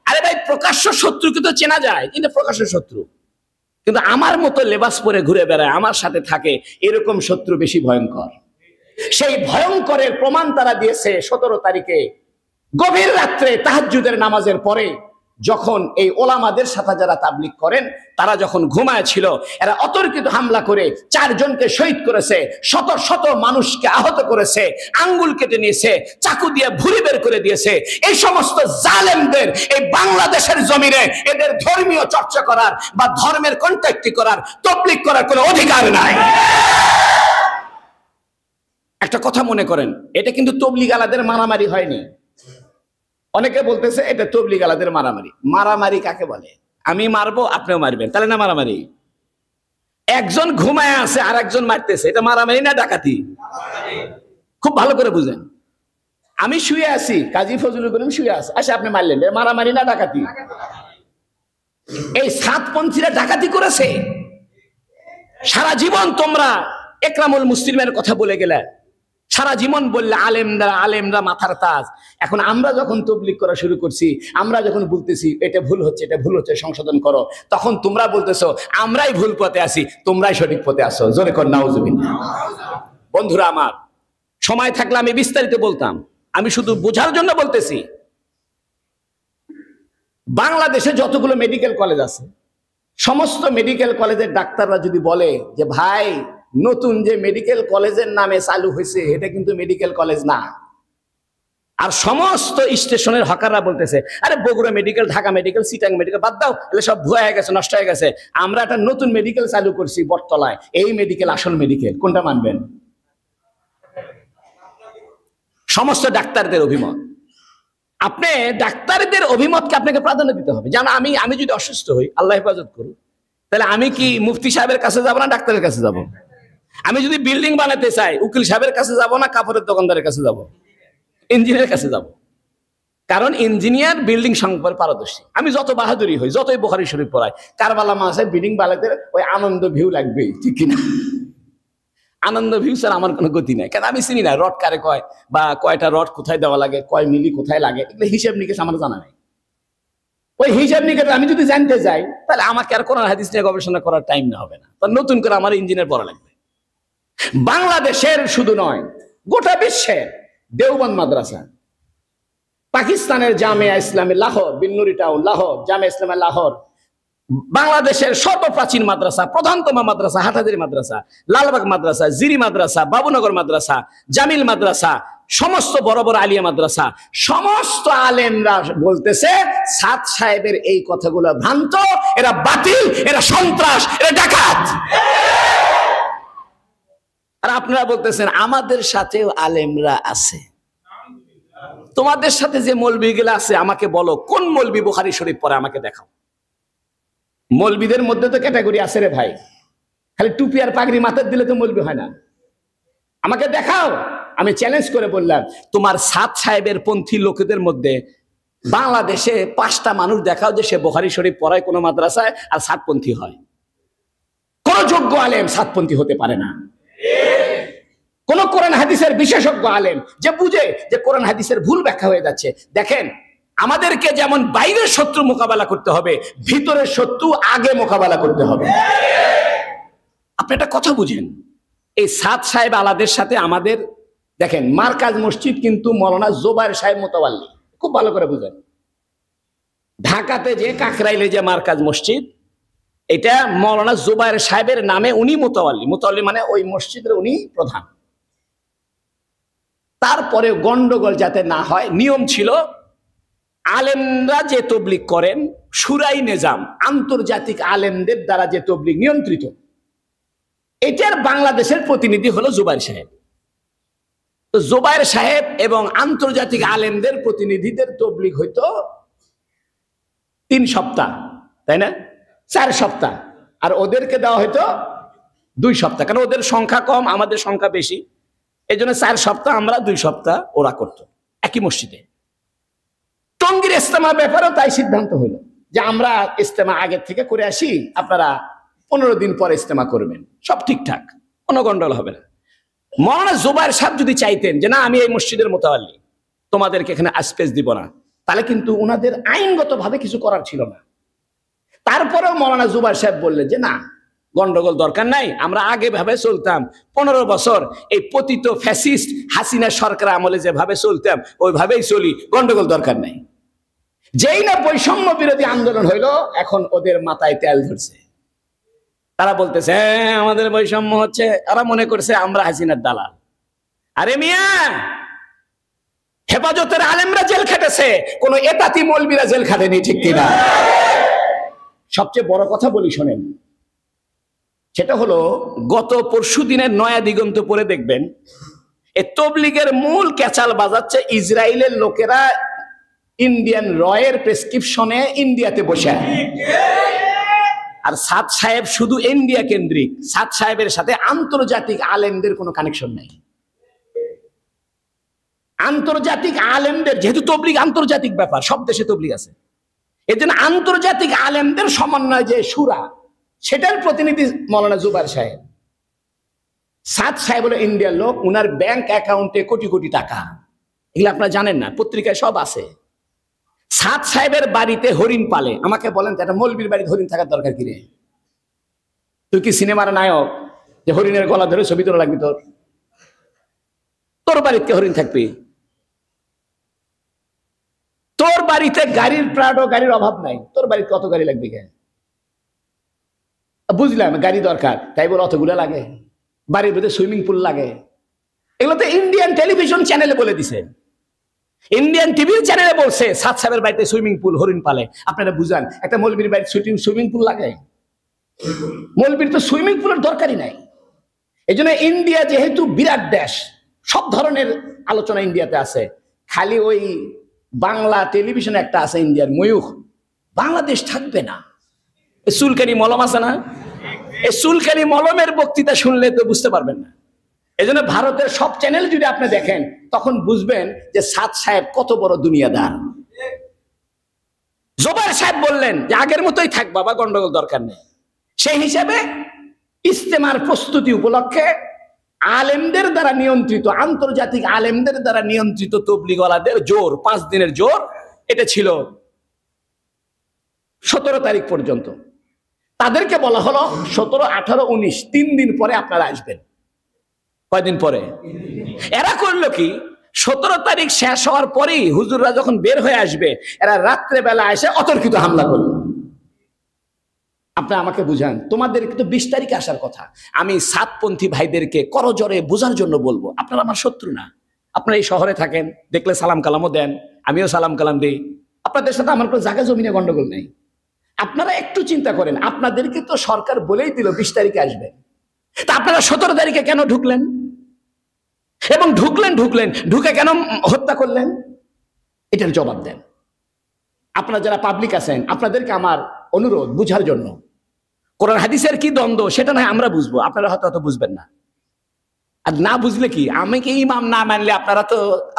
আরে ভাই, প্রকাশ্য শত্রুকে তো চেনা যায়, কিন্তু প্রকাশ্য শত্রু, কিন্তু আমার মতো লেবাস পরে ঘুরে বেড়ায়, আমার সাথে থাকে, এরকম শত্রু বেশি ভয়ঙ্কর। সেই ভয়ঙ্করের প্রমাণ তারা দিয়েছে 17 তারিখে গভীর রাত্রে তাহাজ্জুদের নামাজের পরে, যখন এই ওলামাদের সাথে যারা তাবলীগ করেন তারা যখন ঘুমায় ছিল, এরা অতর্কিত হামলা করে 4 জনকে শহীদ করেছে, শত শত মানুষকে আহত করেছে, আঙ্গুল কেটে নিয়েছে, চাকু দিয়ে ভুঁড়ি বের করে দিয়েছে। এই সমস্ত জালেমদের এই বাংলাদেশের জমিনে এদের ধর্মীয় চর্চা করার বা ধর্মের কন্ট্যাক্টি করার, তাবলীগ করার কোনো অধিকার নাই। একটা কথা মনে করেন, এটা কিন্তু তাবলীগ আলাদের মারামারি হয়নি। অনেকে বলতেছে এটা তাবলীগ আলাদের মারামারি। মারামারি কাকে বলে? আমি মারবো, আপনিও মারবেন, তাহলে না মারামারি? একজন ঘুমায় আছে আর একজন মারতেছে, এটা মারামারি না ডাকাতি? খুব ভালো করে বুঝেন। আমি শুয়ে আছি, কাজী ফজলুল করিম শুয়ে আছে, আচ্ছা আপনি মারলেন, মারামারি না ডাকাতি? এই সাতপন্থীরা ডাকাতি করেছে। সারা জীবন তোমরা একরামুল মুসলিমের কথা বলে গেলে, সারা জীবন বললে আলেমরা আলেমরা মাথার তাজ। এখন আমরা যখন তাবলীগ করা শুরু করছি, আমরা যখন বলতেছি এটা ভুল হচ্ছে, এটা ভুল হচ্ছে, সংশোধন করো, তখন তোমরা বলতেছো আমরাই ভুল পথে আছি, তোমরাই সঠিক পথে আসো। জোরে কর নাউজুবিল্লাহ। বন্ধুরা আমার, সময় থাকলে আমি বিস্তারিত বলতাম, আমি শুধু বোঝার জন্য বলতেছি। বাংলাদেশে যতগুলো মেডিকেল কলেজ আছে, সমস্ত মেডিকেল কলেজের ডাক্তাররা যদি বলে যে ভাই নতুন যে মেডিকেল কলেজের নামে চালু হয়েছে এটা কিন্তু মেডিকেল কলেজ না, আর সমস্ত স্টেশনের হকাররা বলতেছে আরে Bogura medical, Dhaka medical, Chittagong medical বাদ দাও, এগুলো সব ভুয়া হয়ে গেছে, নষ্ট হয়ে গেছে, আমরা একটা নতুন মেডিকেল চালু করছি বটতলায়, এই মেডিকেল আসল মেডিকেল, কোনটা মানবেন? সমস্ত ডাক্তারদের অভিমত। আপনি ডাক্তারদের অভিমতকে আপনাকে প্রাধান্য দিতে হবে। জানো, আমি যদি অসুস্থ হই, আল্লাহ হেফাজত করুন, তাহলে আমি কি মুফতি সাহেবের কাছে যাব না ডাক্তারের কাছে যাব? আমি যদি বিল্ডিং বানাতে চাই, উকিল সাহেবের কাছে যাব না কাপড়ের দোকানদারের কাছে যাব? ইঞ্জিনিয়ারের কাছে যাব। কারণ ইঞ্জিনিয়ার বিল্ডিং সম্পর্কে পারদর্শী। আমি যত বাহাদুরি হই, যতই বুখারী শরীফ পড়াই, কারবালা মাসে বিল্ডিং বানাতে ওই আনন্দ ভিউ লাগবে, ঠিক কিনা? আনন্দ ভিউ স্যার আমার কোনো গতি নাই, কারণ আমি চিনি না রড কারে কয়, বা কয়টা রড কোথায় দেওয়া লাগে, কয় মিলি কোথায় লাগে, এগুলো হিসেব নিকেশ আমার জানা নাই। ওই হিসাব নিকেশ আমি যদি জানতে যাই, তাহলে আমাকে আর কোরআন হাদিস নিয়ে গবেষণা করার টাইম না হবে না, নতুন করে আমার ইঞ্জিনিয়ার পড়া লাগবে। বাংলাদেশের শুধু নয়, গোটা বিশ্বের দেওবন্দ মাদ্রাসা, পাকিস্তানের জামিয়া ইসলামী লাহোর, বিন্নুরি টাউন লাহোর, জামিয়া ইসলামী লাহোর, বাংলাদেশের সর্বপ্রাচীন মাদ্রাসা, প্রধানতম মাদ্রাসা হাটহাজারী মাদ্রাসা, লালবাগ মাদ্রাসা, জিরি মাদ্রাসা, বাবুনগর মাদ্রাসা, জামিল মাদ্রাসা, সমস্ত বড় বড় আলিয়া মাদ্রাসা, সমস্ত আলেমরা বলতেছে সাদ সাহেবের এই কথাগুলো ভ্রান্ত, এরা বাতিল, এরা সন্ত্রাস, এরা ডাকাত। আর আপনারা বলতেছেন আমাদের সাথেও আলেমরা আছে। তোমাদের সাথে যে মৌলবীগুলো আছে আমাকে বলো কোন মৌলবী বুখারী শরীফ পড়ে, আমাকে দেখাও। মৌলবীদের মধ্যে তো ক্যাটাগরি আছে রে ভাই, খালি টুপি আর পাগড়ি মাথায় দিলে তো মৌলবী হয় না। আমাকে দেখাও। আমি চ্যালেঞ্জ করে বললাম, তোমার সাদ সাহেবের পন্থী লোকেদের মধ্যে বাংলাদেশে 5টা মানুষ দেখাও যে সে বুখারী শরীফ পড়ায় কোনো মাদ্রাসায় আর সাদপন্থী হয়। কোন যোগ্য আলেম সাদপন্থী হতে পারে না। কোন কোরআন হাদিসের বিশেষজ্ঞ আলেম যে বুঝে যে কোরআন হাদিসের ভুল ব্যাখ্যা হয়ে যাচ্ছে। দেখেন, আমাদেরকে যেমন বাইরের শত্রু মোকাবেলা করতে হবে, ভিতরের শত্রু আগে মোকাবেলা করতে হবে। আপনি একটা কথা বুঝেন, এই সাদ সাহেব আলাদের সাথে আমাদের, দেখেন মার্কাজ মসজিদ কিন্তু মৌলানা জোবায়ের সাহেব মোতাওয়াল্লি, খুব ভালো করে বুঝেন। ঢাকাতে যে কাকরাইলে যে মার্কাজ মসজিদ, এটা মৌলানা জোবায়ের সাহেবের নামে উনি মোতাওয়াল্লি, মোতাওয়াল্লি মানে ওই মসজিদের উনি প্রধান। তারপরে গন্ডগোল যাতে না হয়, নিয়ম ছিল আলেমরা যে তবলিগ করেন, শুরাই নিজাম আন্তর্জাতিক আলেমদের দ্বারা যে তবলিগ নিয়ন্ত্রিত, এটার বাংলাদেশের প্রতিনিধি হলো জোবায়ের সাহেব। তো জোবায়ের সাহেব এবং আন্তর্জাতিক আলেমদের প্রতিনিধিদের তবলিগ হইতো 3 সপ্তাহ, তাই না? 4 সপ্তাহ। আর ওদেরকে দেওয়া হইতো 2 সপ্তাহ, কারণ ওদের সংখ্যা কম, আমাদের সংখ্যা বেশি, এই জন্য 4 সপ্তাহ আমরা, 2 সপ্তাহ ওরা করতো একই মসজিদে। টঙ্গীর ইজতেমার ব্যাপারেও তাই সিদ্ধান্ত হইলো যে আমরা ইজতেমা আগের থেকে করে আসি, আপনারা 15 দিন পরে ইজতেমা করবেন, সব ঠিকঠাক, কোনো গন্ডগোল হবে না। মৌলানা জোবায়ের সাহেব যদি চাইতেন যে না আমি এই মসজিদের মোতাওয়াল্লি, তোমাদেরকে এখানে স্পেস দিব না, তাহলে কিন্তু ওনাদের আইনগতভাবে কিছু করার ছিল না। তারপরেও মৌলানা জোবায়ের সাহেব বললেন যে না, গন্ডগোল দরকার নাই, আমরা আগে ভাবে চলতাম, 15 বছর এই পতিত ফ্যাসিস্ট হাসিনা সরকার আমলে যেভাবে চলতাম ওইভাবেই চলি, গন্ডগোল দরকার নাই। যেই না বৈষম্য বিরোধী আন্দোলন হইলো, এখন ওদের মাথায় তেল ধরছে। তারা বলতেছে আমাদের বৈষম্য হচ্ছে, তারা মনে করছে আমরা হাসিনার দালাল। আরে মিয়া, হেফাজতের আলেমরা জেল খেটেছে, কোন এতাতি মৌলবীরা জেল খাটেনি, ঠিক কিনা? সবচেয়ে বড় কথা বলি শোনেন, সেটা হলো গত পরশু দিনের নয়া দিগন্ত পড়ে দেখবেন, এই তবলিগের মূল ক্যাচাল বাজাচ্ছে ইসরায়েলের লোকেরা ইন্ডিয়ান রয়ের প্রেসক্রিপশনে ইন্ডিয়াতে বসে। আর সাদ সাহেব শুধু ইন্ডিয়া কেন্দ্রিক, সাদ সাহেবের সাথে আন্তর্জাতিক আলেমদের কোনো কানেকশন নাই। আন্তর্জাতিক আলেমদের, যেহেতু তবলিগ আন্তর্জাতিক ব্যাপার, সব দেশে তবলিগ আছে, এর জন্য আন্তর্জাতিক আলেমদের সমন্বয় যে শুরা, সেটার প্রতিনিধি মৌলানা জোবায়ের সাহেব। সাদ সাহেব হলো ইন্ডিয়ার লোক, উনার ব্যাংক অ্যাকাউন্টে কোটি কোটি টাকা, এগুলো আপনারা জানেন না, পত্রিকায় সব আছে। সাদ সাহেবের বাড়িতে হরিণ পালে। আমাকে বলেন তো, একটা মৌলবীর বাড়িতে হরিণ থাকার দরকার কি রে? তুই কি সিনেমার নায়ক যে হরিণের গলা ধরে ছবি তোলা লাগবে? তোর বাড়িতে হরিণ থাকবি? তোর বাড়িতে গাড়ির প্রাডো গাড়ির অভাব নাই, তোর বাড়িতে কত গাড়ি লাগবে কেন? বুঝলাম গাড়ি দরকার, তাই বলে অতগুলো লাগে? বাড়ির ভিতরে সুইমিং পুল লাগে? এগুলো তো ইন্ডিয়ান টেলিভিশন চ্যানেলে বলে দিছে, ইন্ডিয়ান টিভি চ্যানেলে বলছে সাত সাহেবের বাড়িতে সুইমিং পুল, হরিণ পালে। আপনারা বুঝান, একটা মৌলবীর বাড়িতে সুইমিং পুল লাগে? মৌলবীর তো সুইমিং পুলের দরকারই নাই। এই জন্য ইন্ডিয়া যেহেতু বিরাট দেশ, সব ধরনের আলোচনা ইন্ডিয়াতে আছে, খালি ওই বাংলা টেলিভিশন একটা আছে ইন্ডিয়ার ময়ূখ, বাংলাদেশ থাকবে না। চুলকানি মলম আছে না, এই চুলকানি মলমের বক্তৃতা শুনলে তো বুঝতে পারবেন না। এই জন্য ভারতের সব চ্যানেল যদি আপনি দেখেন, তখন বুঝবেন যে সাদ সাহেব কত বড় দুনিয়াদার। জোবায়ের সাহেব বললেন যে আগের মতোই থাক বাবা, গন্ডগোল দরকার নেই। সেই হিসাবে ইস্তেমার প্রস্তুতি উপলক্ষে আলেমদের দ্বারা নিয়ন্ত্রিত, আন্তর্জাতিক আলেমদের দ্বারা নিয়ন্ত্রিত তবলিগওয়ালাদের জোর, 5 দিনের জোর, এটা ছিল 17 তারিখ পর্যন্ত। তাদেরকে বলা হলো 17, 18, 19 3 দিন পরে আপনারা আসবেন। কয়দিন পরে? এরা করলো কি, 17 তারিখ শেষ হওয়ার পরেই হুজুররা যখন বের হয়ে আসবে, এরা রাত্রে বেলা এসে অতর্কিত হামলা করলো। আপনারা আমাকে বুঝান, তোমাদের তো 20 তারিখে আসার কথা। আমি সাতপন্থী ভাইদেরকে করজোরে বোঝার জন্য বলবো, আপনারা আমার শত্রু না। আপনারা এই শহরে থাকেন, দেখলে সালাম কালামও দেন, আমিও সালাম কালাম দিই। আপনাদের সাথে আমার কোনো জায়গা জমিনে গন্ডগোল নেই। আপনারা একটু চিন্তা করেন, আপনাদেরকে তো সরকার বলেই দিল 20 তারিখে আসবেন, তা আপনারা 17 তারিখে কেন ঢুকলেন? এবং ঢুকে কেন হত্যা করলেন? এটার জবাব দেন। আপনারা যারা পাবলিক আছেন, আপনাদেরকে আমার অনুরোধ বুঝার জন্য, কোরআন হাদিসের কি দ্বন্দ্ব সেটা নয় আমরা বুঝবো, আপনারা হয়তো বুঝবেন না। আর না বুঝলে কি, আমাকে ইমাম না মানলে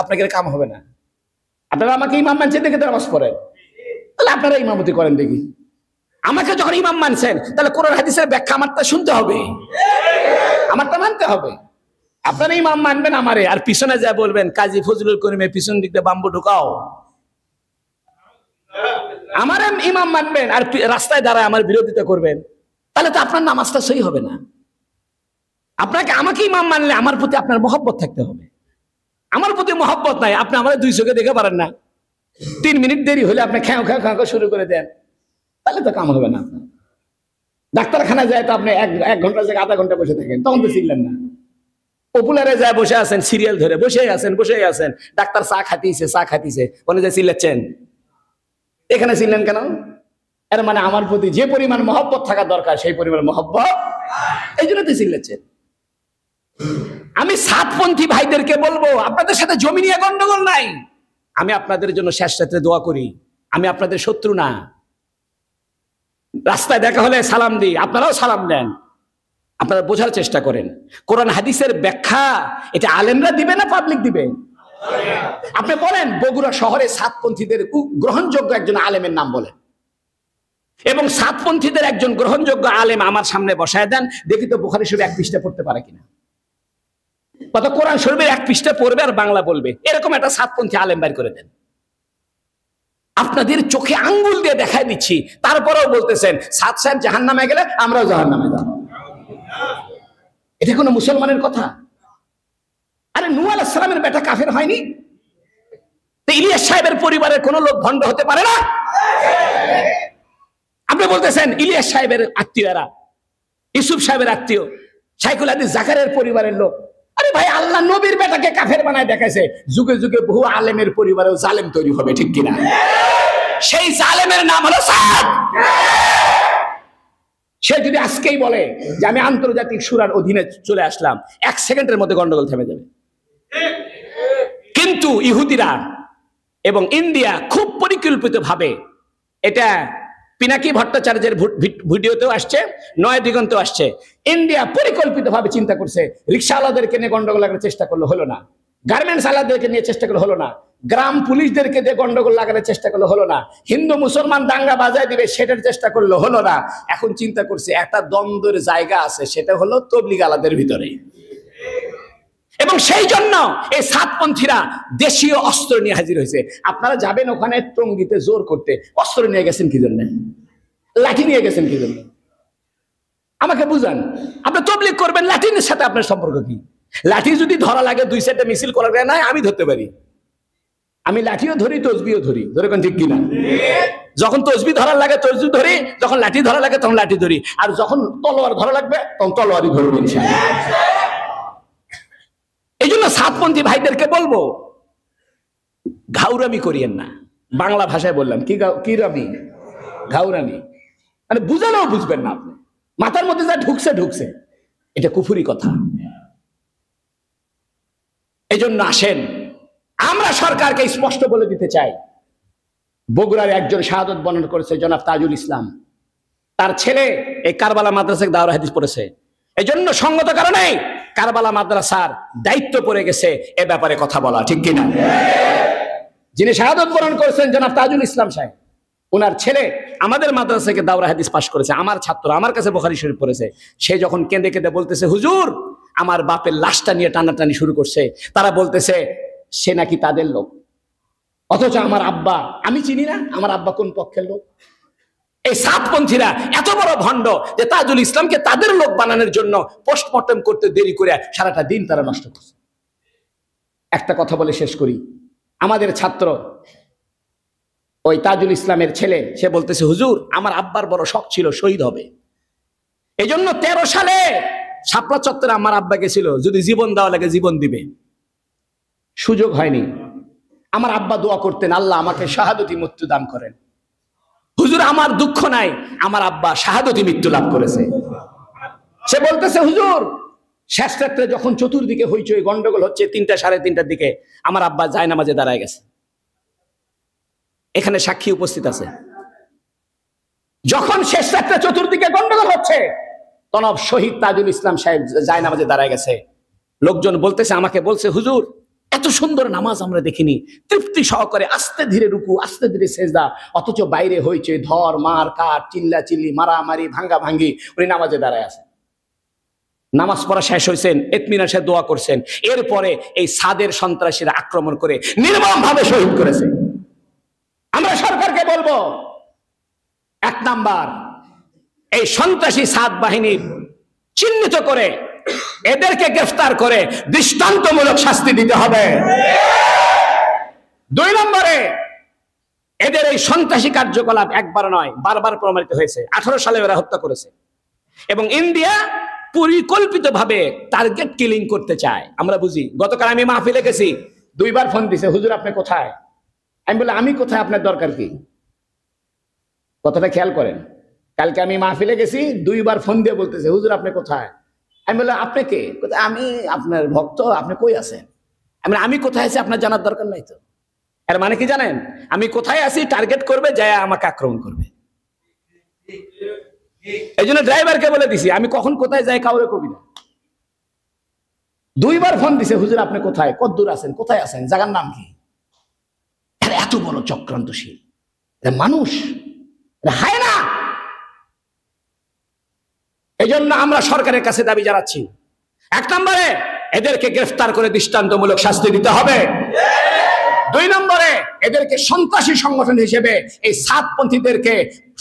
আপনাকে কাম হবে না। আপনারা আমাকে ইমাম মানছেন দেখে নামাজ পড়েন, তাহলে আপনারা ইমামতি করেন দেখি। আমাকে যখন ইমাম মানছেন, তাহলে কোরআন হাদিসের ব্যাখ্যা আমারটা শুনতে হবে, আমারটা মানতে হবে। আপনারা ইমাম মানবেন আমারে, আর পিছনে যা বলবেন কাজী ফজলুল করিমের পিছন দিক দিয়ে বাম্বু ঢুকাও, আমার ইমাম মানবেন আর রাস্তায় দাঁড়ায় আমার বিরোধিতা করবেন, তাহলে তো আপনার নামাজটা সহি হবে না। আমাকে ইমাম মানলে আমার প্রতি আপনার মহব্বত থাকতে হবে। আমার প্রতি মহব্বত নাই, আপনি আমার 2 চোখে দেখে পারেন না, 3 মিনিট দেরি হলে আপনি খেয়ে শুরু করে দেন, তাহলে তো কাম হবে না। ডাক্তারখানায় যায় তো আপনি 1 ঘন্টা থেকে আধা ঘন্টা বসে থাকেন, তখন তো চিনলেন না। পপুলারে যায় বসে আছেন, সিরিয়াল ধরে বসে আছেন, ডাক্তার চা খাতিছে, ওখানে যে চিল্লাচ্ছেন, এখানে চিনলেন কেন? এর মানে আমার প্রতি যে পরিমাণ মহব্বত থাকা দরকার সেই পরিমাণ মহব্বত, এই জন্য তো চিল্লাচ্ছেন। আমি সাতপন্থী ভাইদেরকে বলবো, আপনাদের সাথে জমি নিয়ে গন্ডগোল নাই, আমি আপনাদের জন্য শেষ রাত্রে দোয়া করি, আমি আপনাদের শত্রু না। রাস্তায় দেখা হলে সালাম দিই, আপনারাও সালাম দেন। আপনারা বোঝার চেষ্টা করেন, কোরআন হাদিসের ব্যাখ্যা এটা আলেমরা দিবে না পাবলিক দিবে? আপনি বলেন বগুড়া শহরে সাতপন্থীদের গ্রহণযোগ্য একজন আলেমের নাম বলেন, এবং সাতপন্থীদের একজন গ্রহণযোগ্য আলেম আমার সামনে বসায় দেন, দেখি তো বুখারী শরীফ 1 পৃষ্ঠা পড়তে পারে কিনা, কত কোরআন শরীফের 1 পৃষ্ঠা পড়বে আর বাংলা বলবে, এরকম একটা সাতপন্থী আলেম বের করে দেন। আপনাদের চোখে আঙ্গুল দিয়ে দেখাই দিচ্ছি, তারপরেও বলতেছেন সাদ সাহেব জাহান্নামে গেলে আমরাও জাহান্নামে যাব। এটা কোনো মুসলমানের কথা? আরে নূহ আলাইহিস সালামের বেটা কাফের হয়নি? তো ইলিয়াস সাহেবের পরিবারের কোন লোক ভণ্ড হতে পারে না? আপনি বলতেছেন ইলিয়াস সাহেবের আত্মীয়রা, ইউসুফ সাহেবের আত্মীয়, শাইখুল হাদিস জাকারিয়ার পরিবারের লোক। আরে ভাই, আল্লাহ নবীর বেটাকে কাফের বানায় দেখাইছে, যুগে যুগে বহু আলেমের পরিবারেও জালেম তৈরি হবে, ঠিক কিনা? সেই জালেমের নাম হলো সাদ। সে যদি আজকেই বলে যে আমি আন্তর্জাতিক সুরার অধীনে চলে আসলাম, 1 সেকেন্ডের মধ্যে গন্ডগোল থেমে যাবে। কিন্তু ইহুদিরা এবং ইন্ডিয়া খুব পরিকল্পিতভাবে, এটা পিনাকি ভট্টাচার্যের ভিডিওতেও আসছে, নয় দিগন্তেও আসছে, ইন্ডিয়া পরিকল্পিতভাবে চিন্তা করছে, রিক্সাওয়ালাদেরকে নিয়ে গন্ডগোল লাগানোর চেষ্টা করলো, হলো না। গার্মেন্টস আলাদেরকে নিয়ে চেষ্টা করলো, হলো না। গ্রাম পুলিশদেরকে দিয়ে গন্ডগোল লাগানোর চেষ্টা করলো, হলো না। হিন্দু মুসলমান দাঙ্গা বাজায় দিবে সেটার চেষ্টা করলো, হলো না। এখন চিন্তা করছে একটা দ্বন্দ্বের জায়গা আছে, সেটা হলো তবলিগ আলাদের ভিতরে। এবং সেই জন্য এই সাতপন্থীরা দেশীয় অস্ত্র নিয়ে হাজির হয়েছে। আপনারা যাবেন ওখানে টঙ্গিতে জোর করতে, অস্ত্র নিয়ে গেছেন কি জন্য? লাঠি নিয়ে গেছেন কি জন্য? আমাকে বুঝান। আপনি তবলিগ করবেন, লাঠির সাথে আপনার সম্পর্ক কি? লাঠি যদি ধরা লাগে 2 সাইডে মিছিল করা যায় না, আমি ধরতে পারি, আমি লাঠিও ধরি, তসবিও ধরি, ধরে কোন ঠিক কিনা? যখন তসবি ধরার লাগে তসবি ধরি, যখন লাঠি ধরা লাগে তখন লাঠি ধরি, আর যখন তলোয়ার ধরা লাগবে তখন তলোয়ারই ধরবো ইনশাআল্লাহ। এই জন্য সাতপন্থী ভাইদেরকে বলবো, ঘাউরামি করিয়েন না। বাংলা ভাষায় বললাম, কি রামি? ঘাউরামি মানে বুঝালেও বুঝবেন না আপনি, মাথার মধ্যে যা ঢুকছে, এটা কুফুরি কথা। এই জন্য আসেন, আমরা সরকারকে স্পষ্ট বলে দিতে চাই, বগুড়ার একজন শাহাদত বর্ণনা করেছে জনাব তাজুল ইসলাম, তার ছেলে এই কারবালা মাদ্রাসায় দাওরাহ হাদিস পড়েছে। এই জন্য সঙ্গত কারণে কারবালা মাদ্রাসার দায়িত্ব পড়ে গেছে এ ব্যাপারে কথা বলা, ঠিক কিনা? যিনি শাহাদত বরণ করেছেন জনাব তাজুল ইসলাম সাহেব, ওনার ছেলে আমাদের মাদ্রাসাকে দাওরাহ হাদিস পাশ করেছে, আমার ছাত্র, আমার কাছে বুখারী শরীফ পড়েছে। সে যখন কেঁদে কেঁদে বলতেছে, হুজুর আমার বাপের লাশটা নিয়ে টানাটানি শুরু করছে, তারা বলতেছে সে নাকি তাদের লোক, অথচ আমার আব্বা, আমি চিনি না আমার আব্বা কোন পক্ষের লোক। এই সাতপন্থীরা এত বড় ভণ্ড যে তাজুল ইসলামকে তাদের লোক বানানোর জন্য পোস্টমর্টম করতে দেরি করে সারাটা দিন তারা নষ্ট করছে। একটা কথা বলে শেষ করি, আমাদের ছাত্র ওই তাজুল ইসলামের ছেলে, সে বলতেছে, হুজুর আমার আব্বার বড় শখ ছিল শহীদ হবে, এই জন্য 13 সালে শাপলা চত্বরে আমার আব্বা গেছিল, যদি জীবন দেওয়া লাগে জীবন দিবে, সুযোগ হয়নি। আমার আব্বা দোয়া করতেন, আল্লাহ আমাকে শাহাদতী মৃত্যু দান করেন। হুজুর আমার দুঃখ নাই, আমার আব্বা শাহাদতী মৃত্যু লাভ করেছে। সে বলতেছে, হুজুর শেষ রাত্রে যখন চতুর্দিকে হইচই গন্ডগোল হচ্ছে, 3টা সাড়ে 3টার দিকে আমার আব্বা জায়নামাজে দাঁড়ায় গেছে। এখানে সাক্ষী উপস্থিত আছে। যখন শেষ রাত্রে চতুর্দিকে গন্ডগোল হচ্ছে, তনব শহীদ তাজুল ইসলাম সাহেব জায়নামাজে দাঁড়ায় গেছে। লোকজন বলতেছে, আমাকে বলছে, হুজুর এত সুন্দর নামাজ আমরা দেখিনি, তৃপ্তি সহকারে আস্তে ধীরে রুকু, আস্তে ধীরে সেজদা, অথচ বাইরে হইছে ধর মার কাট, চিল্লা চিল্লি, মারামারি, ভাঙ্গা ভাঙ্গি, উনি নামাজে দাঁড়ায় আছে। নামাজ পড়া শেষ হয়েছেন, ইতমিনার সাথে দোয়া করছেন, এরপরে এই সাদের সন্ত্রাসীরা আক্রমণ করে নির্মম ভাবে শহীদ করেছে। আমরা সরকারকে বলবো, 1 নাম্বার, এই সন্ত্রাসী সাদ বাহিনী চিহ্নিত করে এদেরকে গ্রেফতার করে দৃষ্টান্তমূলক শাস্তি দিতে হবে। 2 নম্বরে, এদের এই সন্ত্রাসী কার্যকলাপ একবার নয় বারবার প্রমাণিত হয়েছে। 18 সালে এরা হত্যা করেছে এবং ইন্ডিয়া পরিকল্পিতভাবে টার্গেট কিলিং করতে চায়, আমরা বুঝি। গতকাল আমি মাহফিলে গেছি, 2 বার ফোন দিছে, হুজুর আপনি কোথায়? আমি বলি, আমি কোথায়, আপনার দরকার কি? কথাটা খেয়াল করেন। কালকে আমি মাহফিলে গেছি, 2 বার ফোন দিয়ে বলতেছে, হুজুর আপনি কোথায়? আমি বললাম, আপনি কে? আমি আপনার ভক্ত, আপনি কই আছেন? আমি কোথায় আছি আপনার জানার দরকার নাই তো। এর মানে কি জানেন? আমি কোথায় আছি টার্গেট করবে, যায় আমাকে আক্রমণ করবে। এই জন্য ড্রাইভারকে বলে দিছি, আমি কখন কোথায় যাই কাউরে কবি না। 2 বার ফোন দিছে, হুজুর আপনি কোথায়, কদ্দূর আছেন, কোথায় আছেন, জায়গার নাম কি? এত বড় চক্রান্তশীল মানুষ, হায় না। এই জন্য আমরা সরকারের কাছে দাবি জানাচ্ছি, 1 নম্বরে এদেরকে গ্রেফতার করে দৃষ্টান্তমূলক শাস্তি দিতে হবে। 2 নম্বরে এদেরকে সন্ত্রাসী সংগঠন হিসেবে এই সাতপন্থীদেরকে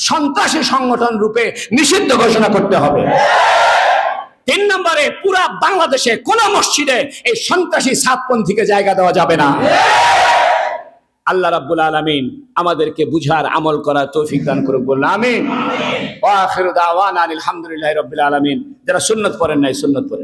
সন্ত্রাসী সংগঠন রূপে নিষিদ্ধ ঘোষণা করতে হবে। 3 নম্বরে পুরা বাংলাদেশে কোন মসজিদে এই সন্ত্রাসী সাতপন্থীকে জায়গা দেওয়া যাবে না। আল্লাহ রাব্বুল আলামিন আমাদেরকে বুঝার আমল করার তৌফিক দান করুক, বলুন আমিন। ওয়া আখিরু দাওয়ানা আলহামদুলিল্লাহি রাব্বিল আলামিন। যারা সুন্নাত পড়েন নাই সুন্নাত পড়েন।